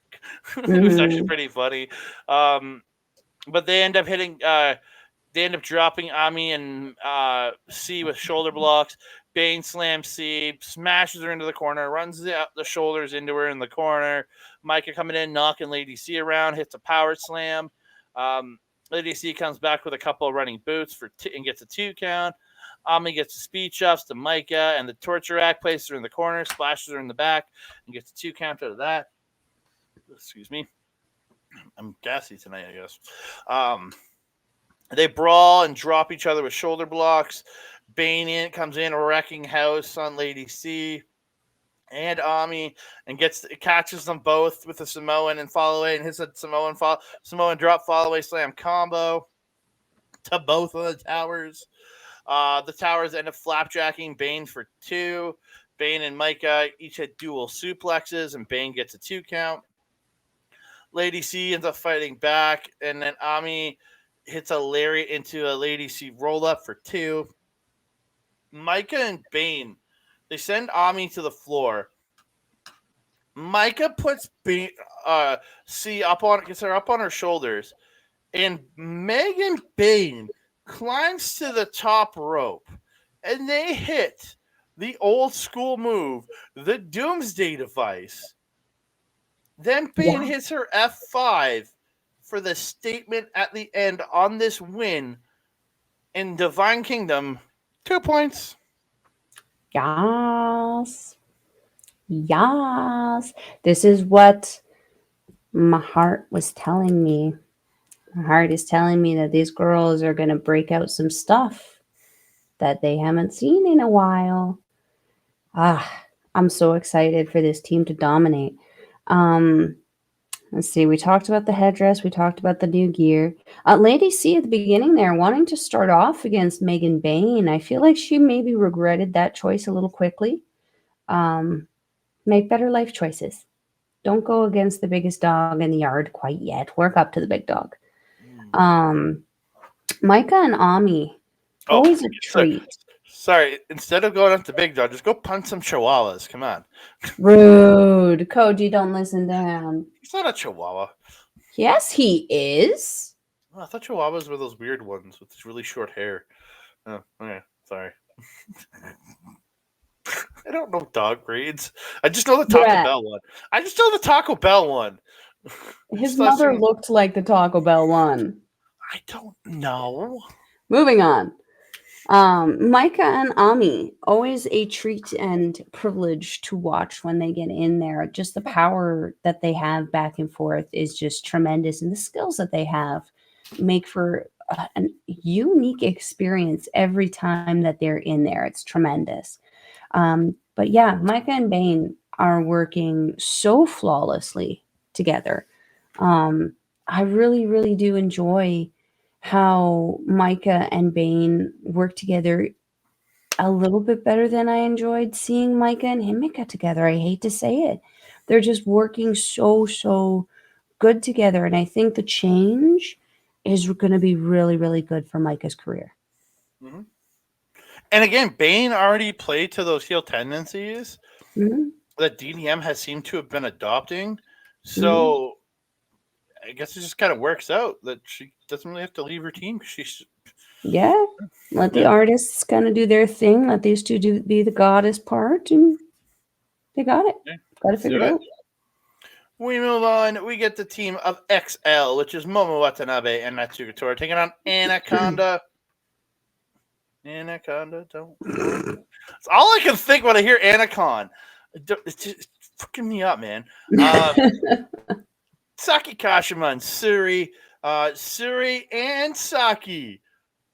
It was actually pretty funny. But they end up hitting. They end up dropping Ami and C with shoulder blocks. Bayne slams C, smashes her into the corner, runs the shoulders into her in the corner. Maika coming in, knocking Lady C around, hits a power slam. Lady C comes back with a couple of running boots and gets a 2 count. Ami gets a speed shuffs to Maika, and the torture act places her in the corner, splashes her in the back, and gets a 2 count out of that. Excuse me. I'm gassy tonight, I guess. Um, they brawl and drop each other with shoulder blocks. Bayne comes in, wrecking house on Lady C and Ami, and catches them both with a Samoan and follow away, and hits a Samoan drop follow away slam combo to both of the towers. The towers end up flapjacking Bayne for 2. Bayne and Maika each hit dual suplexes, and Bayne gets a 2 count. Lady C ends up fighting back, and then Ami hits a lariat into a Lady C roll up for 2. Maika and Bayne, they send Ami to the floor. Maika puts C gets her up on her shoulders, and Megan Bayne climbs to the top rope, and they hit the old school move, the Doomsday Device. Then Bayne hits her F5 for the statement at the end on this win in Divine Kingdom. 2 points. Yes. Yes. This is what my heart was telling me. My heart is telling me that these girls are going to break out some stuff that they haven't seen in a while. I'm so excited for this team to dominate. Let's see. We talked about the headdress. We talked about the new gear. Lady C at the beginning there wanting to start off against Megan Bayne. I feel like she maybe regretted that choice a little quickly. Make better life choices. Don't go against the biggest dog in the yard quite yet. Work up to the big dog. Maika and Ami, always a treat. Sorry, instead of going up to big dog, just go punch some chihuahuas. Come on. Rude. Koji, don't listen to him. He's not a chihuahua. Yes, he is. Oh, I thought chihuahuas were those weird ones with really short hair. Oh, okay. Sorry. I don't know dog breeds. I just know the Taco Bell one. His mother looked like the Taco Bell one. I don't know. Moving on. Maika and Ami, always a treat and privilege to watch when they get in there. Just the power that they have back and forth is just tremendous, and the skills that they have make for a unique experience every time that they're in there. It's tremendous. But yeah, Maika and Bayne are working so flawlessly together. I really, really do enjoy how Maika and Bayne work together a little bit better than I enjoyed seeing Maika and Himika together. I hate to say it. They're just working so good together. And I think the change is going to be really, really good for Maika's career. Mm-hmm. And again, Bayne already played to those heel tendencies that DDM has seemed to have been adopting. So I guess it just kind of works out that she doesn't really have to leave her team. Let the artists kind of do their thing. Let these two be the goddess part, and they got it. Got to figure it out. We move on. We get the team of XL, which is Momo Watanabe and Natsuko Tora, taking on Anaconda. Anaconda, don't. It's all I can think when I hear Anaconda. It's just fucking me up, man. Saki Kashima and Syuri. Syuri and Saki.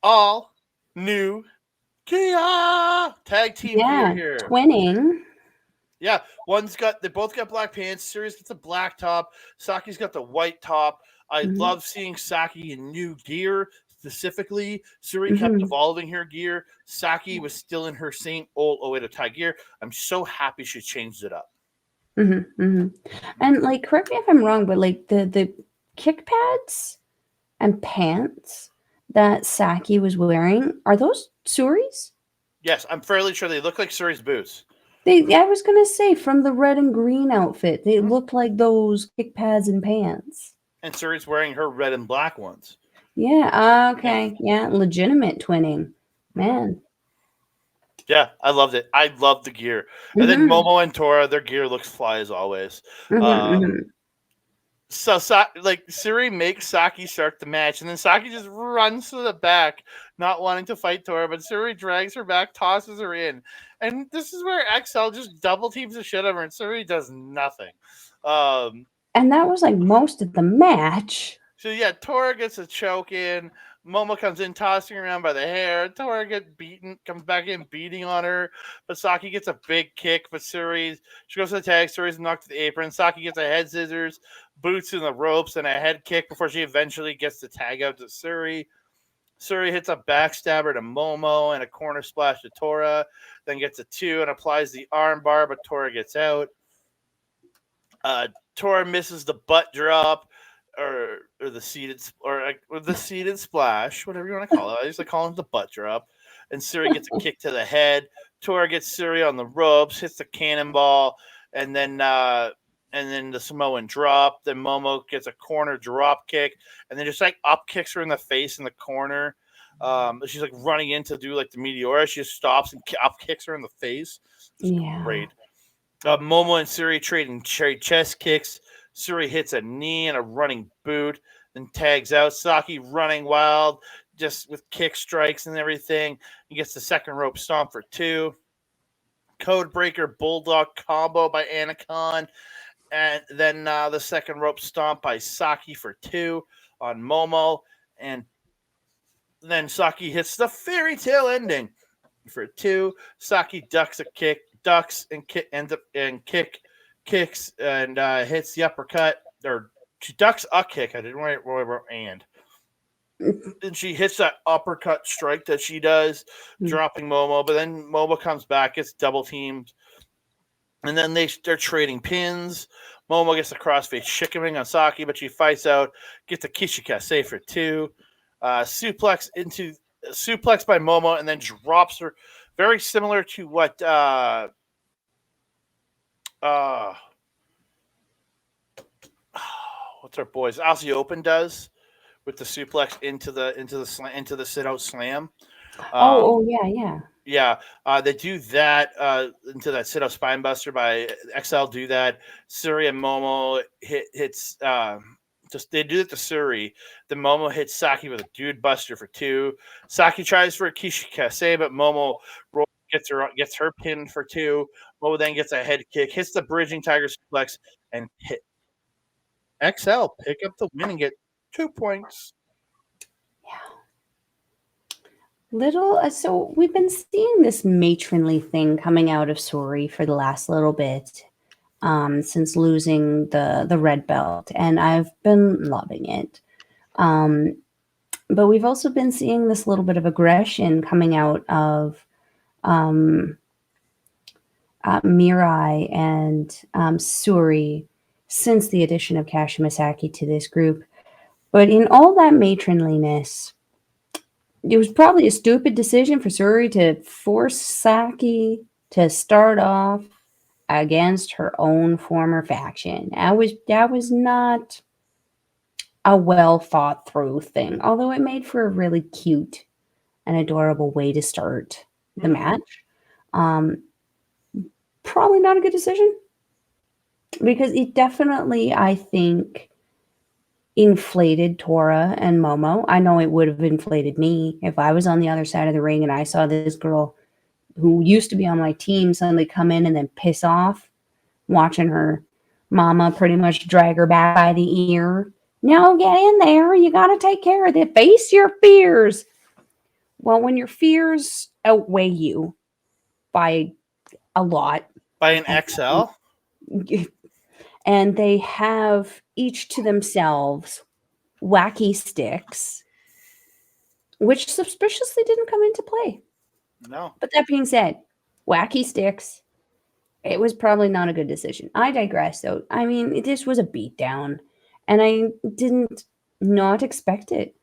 All new Kia tag team gear here. Twinning. Yeah, they both got black pants. Syuri's got the black top. Saki's got the white top. I love seeing Saki in new gear. Specifically, Syuri kept evolving her gear. Saki was still in her same old Oedo Tai gear. I'm so happy she changed it up. And like, correct me if I'm wrong, but like the kick pads and pants that Saki was wearing, are those Syuri's? Yes, I'm fairly sure they look like Syuri's boots. I was gonna say, from the red and green outfit, they look like those kick pads and pants. And Syuri's wearing her red and black ones. Yeah, okay. Yeah, legitimate twinning. Man. Yeah, I loved it. I loved the gear. And then Momo and Tora, their gear looks fly as always. So, like Syuri makes Saki start the match, and then Saki just runs to the back, not wanting to fight Tora, but Syuri drags her back, tosses her in, and this is where XL just double teams the shit out of her, and Syuri does nothing. And that was like most of the match. So yeah, Tora gets a choke in. Momo comes in, tossing her around by the hair. Tora gets beaten, comes back in, beating on her. But Saki gets a big kick, but she goes to the tag. Suri's knocked to the apron. Saki gets a head scissors, boots in the ropes, and a head kick before she eventually gets the tag out to Syuri. Syuri hits a backstabber to Momo and a corner splash to Tora, then gets a 2 and applies the armbar, but Tora gets out. Tora misses the butt drop, or the seated splash, whatever you want to call it. I used to call it the butt drop. And Syuri gets a kick to the head. Tora gets Syuri on the ropes, hits the cannonball, and then the Samoan drop. Then Momo gets a corner drop kick, and then just like up kicks her in the face in the corner. She's like running in to do like the Meteora. She just stops and up kicks her in the face. It's great. Momo and Syuri trading chest kicks. Syuri hits a knee and a running boot, then tags out. Saki running wild, just with kick strikes and everything. He gets the second rope stomp for 2. Codebreaker Bulldog combo by Anacon. And then the second rope stomp by Saki for 2 on Momo. And then Saki hits the fairy tale ending for 2. Saki ducks and kicks and hits the uppercut, or she ducks a kick. I didn't write and. And she hits that uppercut strike that she does, dropping Momo. But then Momo comes back, gets double teamed, and then they're trading pins. Momo gets a crossface chicken on Saki, but she fights out, gets a Kishikase for 2. Suplex by Momo, and then drops her. Very similar to what what's our boys Aussie Open does with the suplex into the sit out slam. Yeah. They do that into that sit out spine buster by XL. Do that. Syuri and Momo hits. They do it to Syuri. Then Momo hits Saki with a dude buster for 2. Saki tries for a Kishikase, but Momo gets her pinned for 2. Momo then gets a head kick, hits the bridging tiger suplex, and hit XL pick up the win and get 2 points. So we've been seeing this matronly thing coming out of Syuri for the last little bit, since losing the red belt, and I've been loving it. But we've also been seeing this little bit of aggression coming out of Mirai and Syuri since the addition of Amasaki to this group. But in all that matronliness, it was probably a stupid decision for Syuri to force Saki to start off against her own former faction. That was not a well thought through thing, although it made for a really cute and adorable way to start the match. Probably not a good decision, because it definitely, I think, inflated Tora and Momo. I know it would have inflated me if I was on the other side of the ring and I saw this girl who used to be on my team suddenly come in and then piss off, watching her mama pretty much drag her back by the ear. No, get in there. You got to take care of it. Face your fears. Well, when your fears outweigh you by a lot. By an XL? And they have each to themselves wacky sticks, which suspiciously didn't come into play. No. But that being said, wacky sticks, it was probably not a good decision. I digress, though. I mean, this was a beatdown, and I didn't not expect it.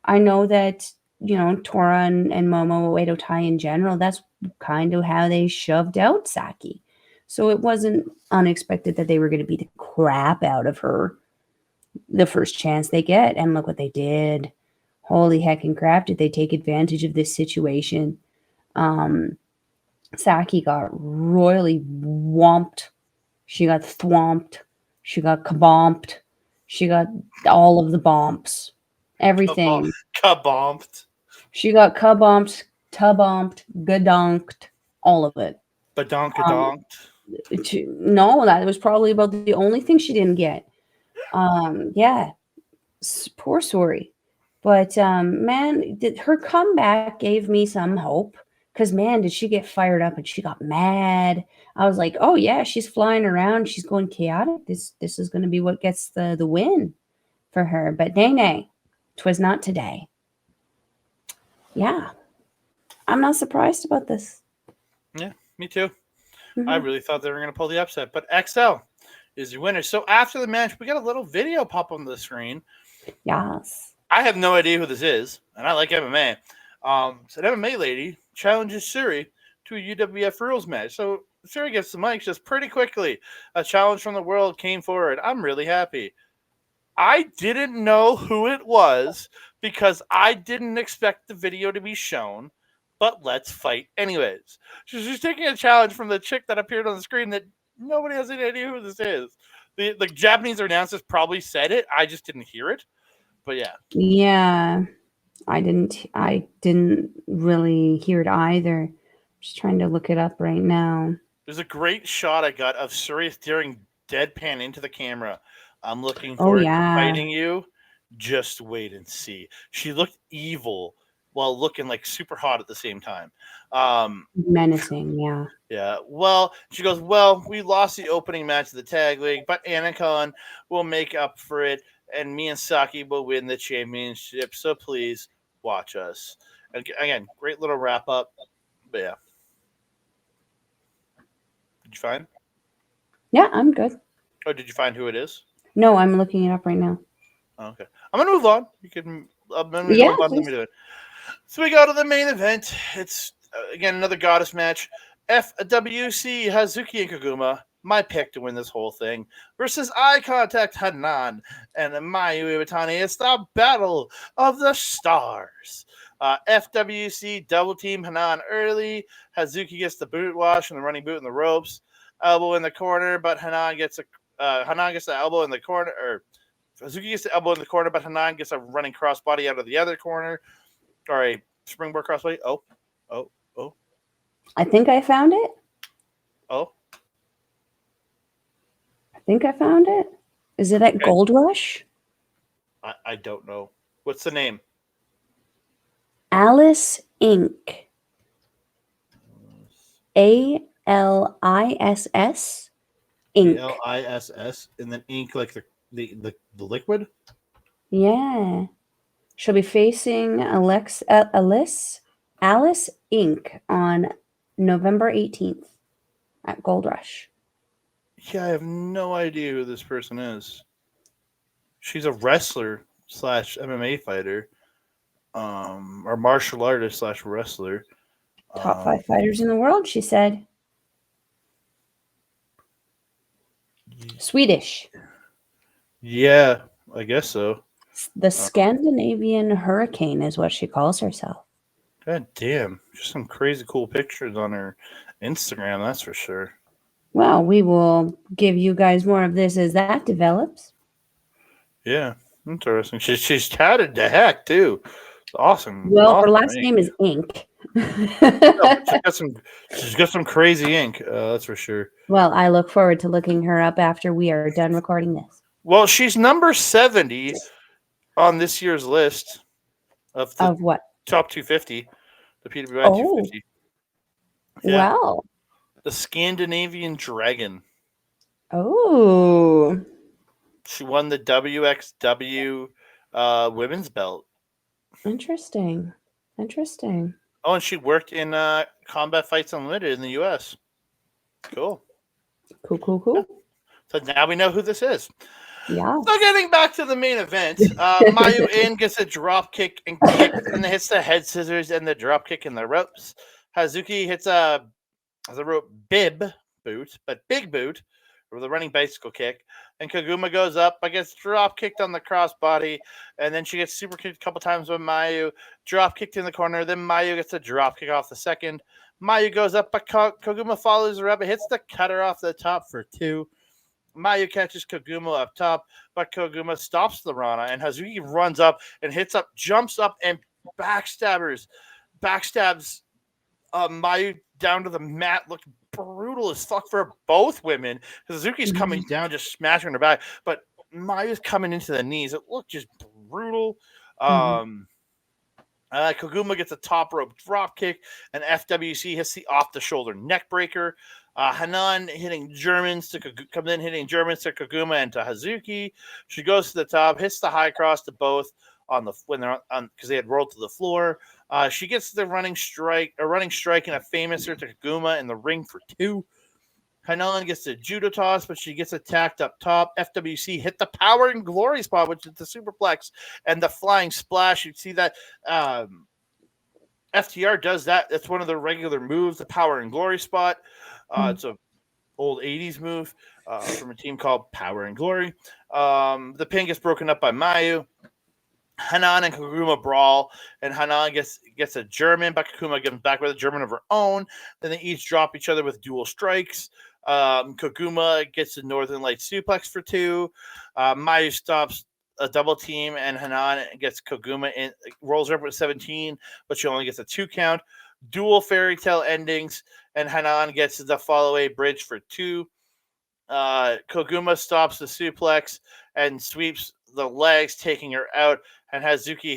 I know that, Tora and Momo, Uedo Tai in general, that's kind of how they shoved out Saki. So it wasn't unexpected that they were going to beat the crap out of her the first chance they get. And look what they did. Holy heckin' crap, did they take advantage of this situation. Saki got royally whomped. She got thwomped. She got kabomped. She got all of the bumps, everything. Kabomped. She got kabomped, tubomped, gadonked, all of it. Badonkadonk. No, that was probably about the only thing she didn't get. Yeah, poor Syuri. But man, her comeback gave me some hope. Because man, did she get fired up and she got mad. I was like, oh yeah, she's flying around, she's going chaotic. This is going to be what gets the win for her. But nay, 'twas not today. Yeah, I'm not surprised about this. Yeah, me too. Mhm. I really thought they were going to pull the upset, but XL is your winner. So after the match, we got a little video pop on the screen. Yes. I have no idea who this is, and I like MMA. So an MMA lady challenges Syuri to a UWF rules match. So Syuri gets the mic just pretty quickly. A challenge from the world came forward. I'm really happy. I didn't know who it was because I didn't expect the video to be shown, but let's fight anyways. She's taking a challenge from the chick that appeared on the screen that nobody has any idea who this is. The Japanese announcers probably said it. I just didn't hear it. But yeah. Yeah. I didn't really hear it either. Just trying to look it up right now. There's a great shot I got of Syuri staring deadpan into the camera. I'm looking Oh forward to yeah. fighting you. Just wait and see. She looked evil while looking like super hot at the same time. Menacing, yeah. Yeah. Well, she goes, well, we lost the opening match of the tag league, but Anacon will make up for it, and me and Saki will win the championship. So please watch us. And again, great little wrap up. But yeah. Did you find? Yeah, I'm good. Oh, did you find who it is? No, I'm looking it up right now. Oh, okay. I'm gonna move on. You can. I'm gonna Yeah, move on. Let me do it. So we go to the main event. It's again another goddess match. FWC Hazuki and Koguma, my pick to win this whole thing, versus Eye Contact Hanan and Mayu Iwatani. It's the Battle of the Stars. FWC double team Hanan early. Hazuki gets the boot wash and the running boot in the ropes. Elbow in the corner, but Hanan gets the elbow in the corner. Or Hazuki gets the elbow in the corner, but Hanan gets a running crossbody out of the other corner. Or a springboard crossbody. Oh. I think I found it. Oh. I think I found it. Is it at Okay. Gold Rush? I don't know. What's the name? Alice Inc. ALISS Inc. ALISS and then ink like the liquid. Yeah. She'll be facing Alice Inc. on November 18th at Gold Rush. Yeah, I have no idea who this person is. She's a wrestler / MMA fighter, or martial artist / wrestler. Top 5 fighters in the world, she said. Swedish. Yeah, I guess so. The Scandinavian Hurricane is what she calls herself. God damn. Just some crazy cool pictures on her Instagram, that's for sure. Well, we will give you guys more of this as that develops. Yeah, interesting. She's tatted to heck, too. Awesome. Well, awesome her last ink. name is Ink. No, she's got some crazy ink, that's for sure. Well, I look forward to looking her up after we are done recording this. Well, she's number 70 on this year's list of the what? top 250, the PWI 250. Yeah. Wow. The Scandinavian Dragon. Oh. She won the WXW women's belt. Interesting. Oh, and she worked in Combat Fights Unlimited in the U.S. Cool. Cool. So now we know who this is. Yeah. So getting back to the main event, Mayu In gets a drop kick and kicks and hits the head scissors and the drop kick in the ropes. Hazuki hits a rope bib boot, but big boot with a running bicycle kick. And Koguma goes up, but gets drop kicked on the crossbody, and then she gets super kicked a couple times by Mayu. Drop kicked in the corner, then Mayu gets a drop kick off the second. Mayu goes up, but Koguma follows her up and hits the cutter off the top for 2. Mayu catches Koguma up top, but Koguma stops the Rana, and Hazuki runs up and jumps up and backstabs Mayu down to the mat. Looked brutal as fuck for both women. Suzuki's coming down, just smashing her back, but Mayu's coming into the knees. It looked just brutal. Koguma gets a top rope drop kick, and FWC hits the off the shoulder neck breaker. Hanan hitting Germans to Koguma and to Hazuki. She goes to the top, hits the high cross to both when they're on because they had rolled to the floor. She gets the running strike and a famouser to Koguma in the ring for 2. Hanan gets the judo toss, but she gets attacked up top. FWC hit the power and glory spot, which is the superplex and the flying splash. You see that FTR does that. That's one of the regular moves, the power and glory spot. It's a old 80s move from a team called Power and Glory. The pin gets broken up by Mayu. Hanan and Koguma brawl, and Hanan gets a German, but Koguma gives back with a German of her own. Then they each drop each other with dual strikes. Koguma gets a Northern Light suplex for 2. Mayu stops a double team, and Hanan gets Koguma in, rolls her up with 17, but she only gets a 2 count. Dual fairy tale endings, and Hanan gets the follow-away bridge for 2. Koguma stops the suplex and sweeps the legs, taking her out, and Hazuki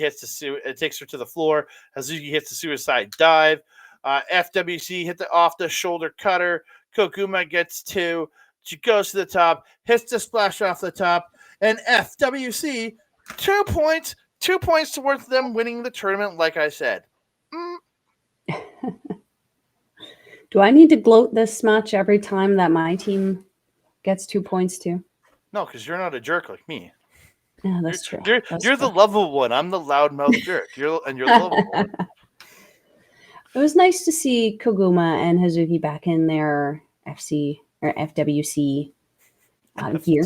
takes her to the floor. Hazuki hits the suicide dive. FWC hit the off the shoulder cutter. Koguma gets 2. She goes to the top, hits the splash off the top, and FWC 2 points. 2 points towards them winning the tournament, like I said. Do I need to gloat this much every time that my team gets 2 points too? No, because you're not a jerk like me. Yeah, that's true. You're the lovable one. I'm the loudmouth jerk. You're the lovable one. It was nice to see Koguma and Hazuki back in their FC or FWC gear.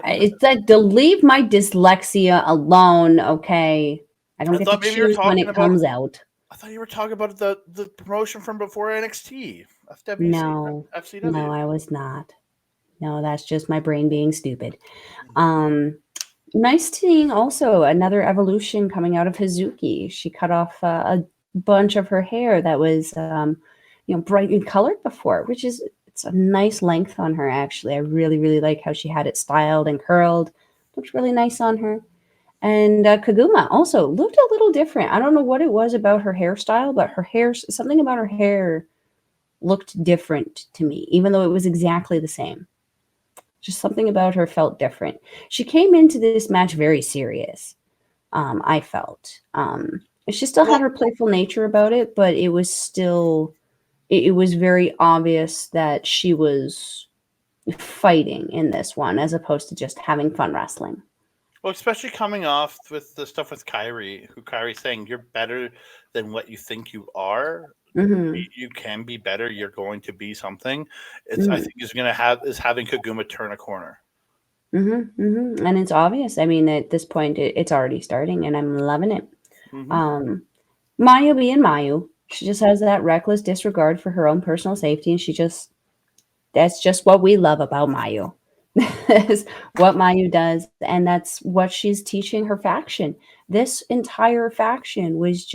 It's like to leave my dyslexia alone, okay? I don't get to choose when it comes out. I thought you were talking about the promotion from before NXT. FWC. No, FCW. no, I was not. No, that's just my brain being stupid. Nice seeing also another evolution coming out of Hazuki. She cut off a bunch of her hair that was, brightly colored before, which is it's a nice length on her. Actually, I really, really like how she had it styled and curled. Looked really nice on her. And Koguma also looked a little different. I don't know what it was about her hairstyle, but something about her hair looked different to me, even though it was exactly the same. Just something about her felt different. She came into this match very serious, I felt. She still had her playful nature about it, but it was still, it was very obvious that she was fighting in this one as opposed to just having fun wrestling. Well, especially coming off with the stuff with Kyrie saying you're better than what you think you are. Mm-hmm. You can be better. You're going to be something. I think is having Koguma turn a corner. Mm-hmm, mm-hmm. And it's obvious. I mean, at this point, it's already starting, and I'm loving it. Mm-hmm. Mayu being Mayu, she just has that reckless disregard for her own personal safety, and that's just what we love about Mayu. Is what Mayu does, and that's what she's teaching her faction. This entire faction was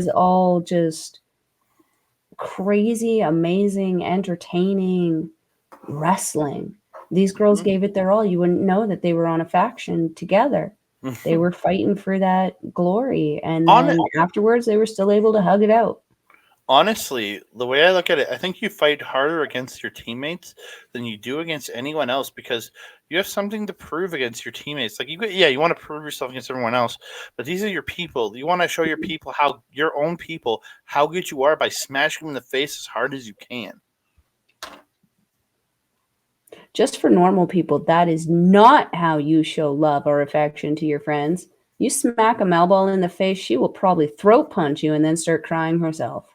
all just crazy, amazing, entertaining wrestling. These girls gave it their all. You wouldn't know that they were on a faction together. They were fighting for that glory, and then afterwards they were still able to hug it out. Honestly, the way I look at it, I think you fight harder against your teammates than you do against anyone else because you have something to prove against your teammates. Like you want to prove yourself against everyone else, but these are your people. You want to show your own people how good you are by smashing them in the face as hard as you can. Just for normal people, that is not how you show love or affection to your friends. You smack a Melball in the face, she will probably throat punch you and then start crying herself.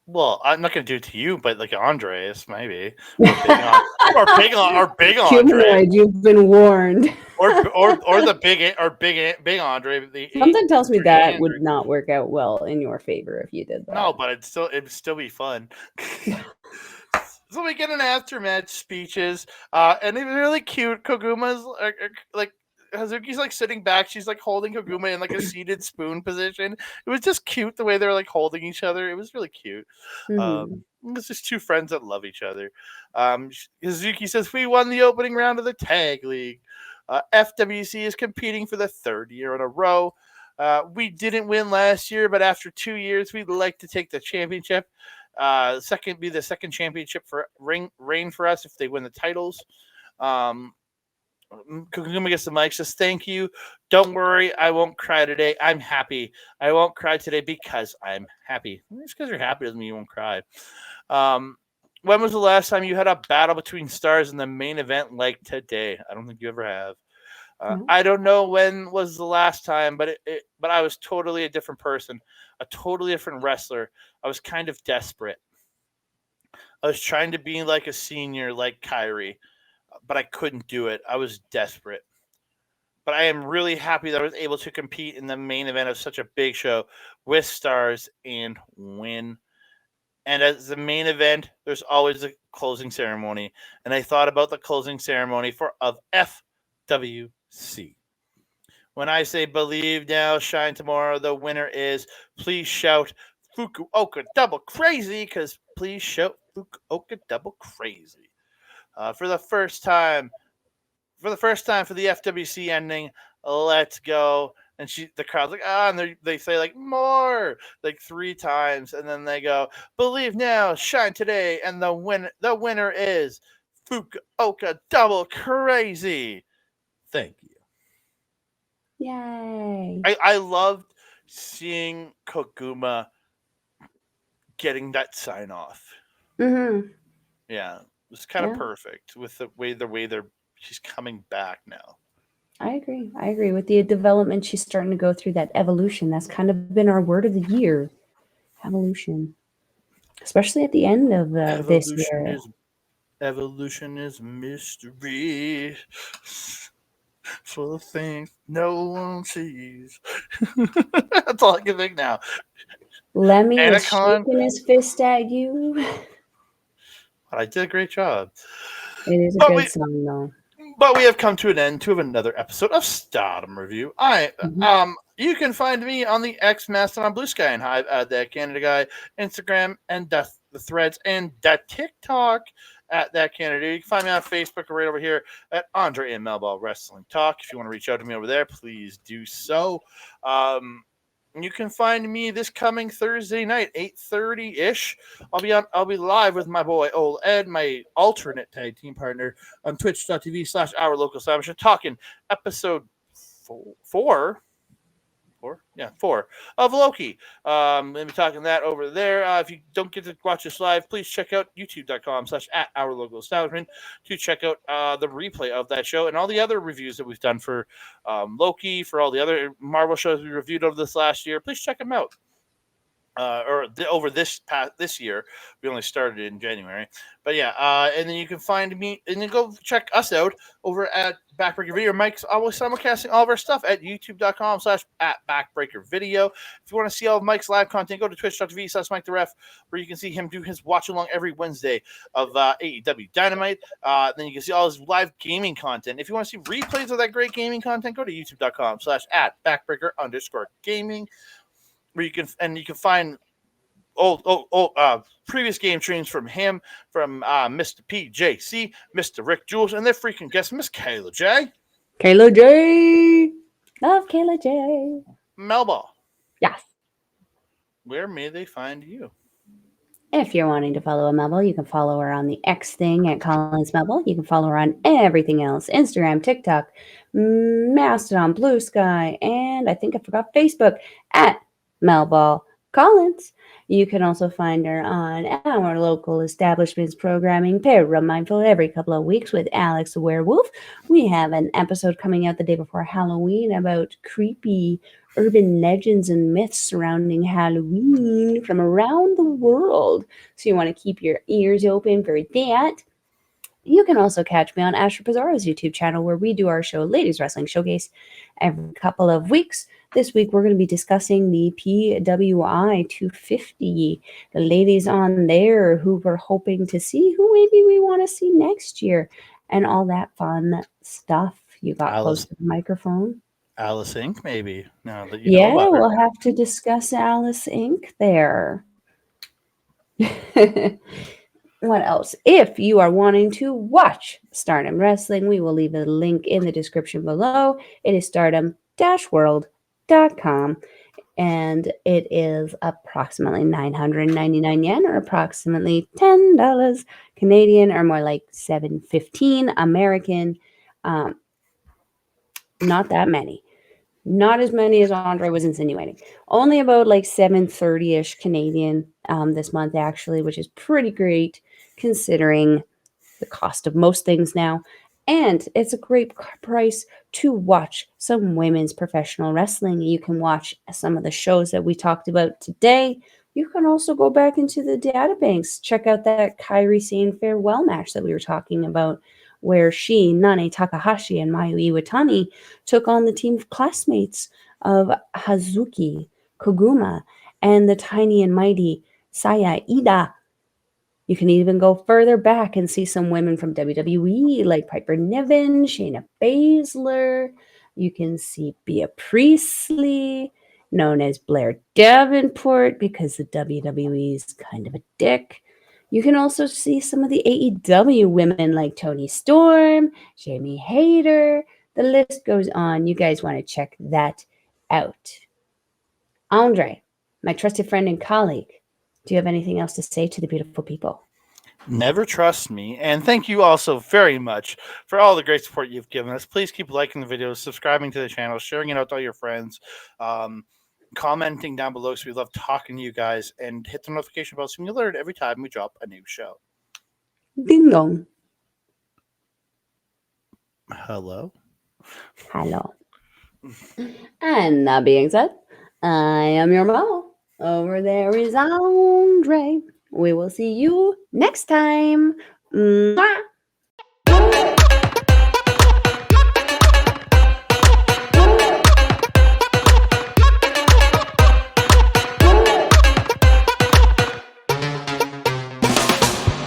Well, I'm not going to do it to you, but like Andres, maybe. Or big Andre. Humanoid, you've been warned. or the big Andre. Something tells me that would not work out well in your favor if you did that. No, but it'd still be fun. So we get an aftermatch speeches, and it's really cute. Koguma's like Hazuki's like sitting back. She's like holding Koguma in like a seated spoon position. It was just cute the way they're like holding each other. It was really cute. Mhm. It's just two friends that love each other. Hazuki says we won the opening round of the tag league. FWC is competing for the third year in a row. We didn't win last year, but after 2 years, we'd like to take the championship. Be the second championship for reign for us if they win the titles. Um, Koguma gets the mic, says, "Thank you. Don't worry, I won't cry today. I'm happy. I won't cry today because I'm happy. Just because you're happy doesn't mean you won't cry." Um, when was the last time you had a battle between stars in the main event like today? I don't think you ever have. No. I don't know when was the last time, but I was totally a different person, a totally different wrestler. I was kind of desperate. I was trying to be like a senior, like Kyrie, but I couldn't do it. I was desperate. But I am really happy that I was able to compete in the main event of such a big show with stars and win. And as the main event, there's always a closing ceremony. And I thought about the closing ceremony of FWC. When I say believe now, shine tomorrow, the winner is, please shout Fukuoka double crazy, because please shout Fukuoka double crazy. For the first time, for the FWC ending, let's go. And the crowd's like, and they say like more, like 3 times, and then they go, believe now, shine today, and the winner is Fukuoka double crazy. Thank you. Yay. I loved seeing Koguma getting that sign off. Mhm. Yeah, it was kind of Yeah. perfect with the way she's coming back now. I agree. I agree with the development. She's starting to go through that evolution. That's kind of been our word of the year, evolution. Especially at the end of this Evolution year. is evolution is mystery, full of things no one sees. That's all I can think now. Lemmy is Anacon, shaking his fist at you. but I did a great job. It is a But good we song, though. But we have come to an end to another episode of Stardom Review. Mhm. You can find me on the X Mastodon Blue Sky and Hive at that Canada guy, Instagram and the Threads and the TikTok at that Canada. You can find me on Facebook or right over here at Andre and Melball Wrestling Talk. If you want to reach out to me over there, please do so. Um, you can find me this coming Thursday night, 8:30 ish. I'll be live with my boy Old Ed, my alternate tag team partner, on twitch.tv/our local establishment, talking episode four of Loki. We'll be talking that over there. If you don't get to watch this live, please check out youtube.com/at our local establishment to check out the replay of that show and all the other reviews that we've done for Loki, for all the other Marvel shows we reviewed over this last year. Please check them out. Over this year. We only started in January, but yeah. And then you can find me, and then go check us out over at Backbreaker Video. Mike's always simulcasting all of our stuff at youtube.com/at Backbreaker Video. If you want to see all of Mike's live content, go to twitch.tv/Mike the Ref, where you can see him do his watch along every Wednesday of AEW Dynamite. Then you can see all his live gaming content. If you want to see replays of that great gaming content, go to youtube.com/at Backbreaker_gaming. Where you can find previous game streams from him, from Mr. PJC, Mr. Rick Jules, and their freaking guest, Miss Kayla J. Kayla J. Love Kayla J. Melba. Yes. Where may they find you? If you're wanting to follow a Mebel, you can follow her on the X thing at Collins Mebel. You can follow her on everything else: Instagram, TikTok, Mastodon, Blue Sky, and I think I forgot Facebook at Melball Collins. You can also find her on our local establishment's programming, Mindful, every couple of weeks with Alex the Werewolf. We have an episode coming out the day before Halloween about creepy urban legends and myths surrounding Halloween from around the world. So you want to keep your ears open for that. You can also catch me on Asher Pizarro's YouTube channel, where we do our show, Ladies Wrestling Showcase, every couple of weeks. This week we're going to be discussing the PWI 250. The ladies on there who we're hoping to see, who maybe we want to see next year, and all that fun stuff. You got close Alice to the microphone. Alice Inc. Maybe now that you know Yeah, about her. we'll have to discuss Alice Inc. there. What else? If you are wanting to watch Stardom Wrestling, we will leave a link in the description below. It is stardom-world.com, and it is approximately 999 yen, or approximately $10 Canadian, or more like $7.15 American. Not that many. Not as many as Andre was insinuating. Only about like 730-ish Canadian this month, actually, which is pretty great considering the cost of most things now. And it's a great price to watch some women's professional wrestling. You can watch some of the shows that we talked about today. You can also go back into the databanks, check out that Kairi Sane farewell match that we were talking about, where she, Nane Takahashi, and Mayu Iwatani took on the team of classmates of Hazuki, Koguma, and the tiny and mighty Saya Ida. You can even go further back and see some women from WWE like Piper Niven, Shayna Baszler. You can see Bea Priestley, known as Blair Davenport, because the WWE is kind of a dick. You can also see some of the AEW women like Toni Storm, Jamie Hayter. The list goes on. You guys want to check that out. Andre, my trusted friend and colleague, do you have anything else to say to the beautiful people? Never trust me. And thank you also very much for all the great support you've given us. Please keep liking the videos, subscribing to the channel, sharing it out to all your friends, commenting down below, because we love talking to you guys, and hit the notification bell so you'll alert every time we drop a new show. Ding dong. Hello. Hello. And that being said, I am your Momo. Over there is Andre. We will see you next time. Mwah!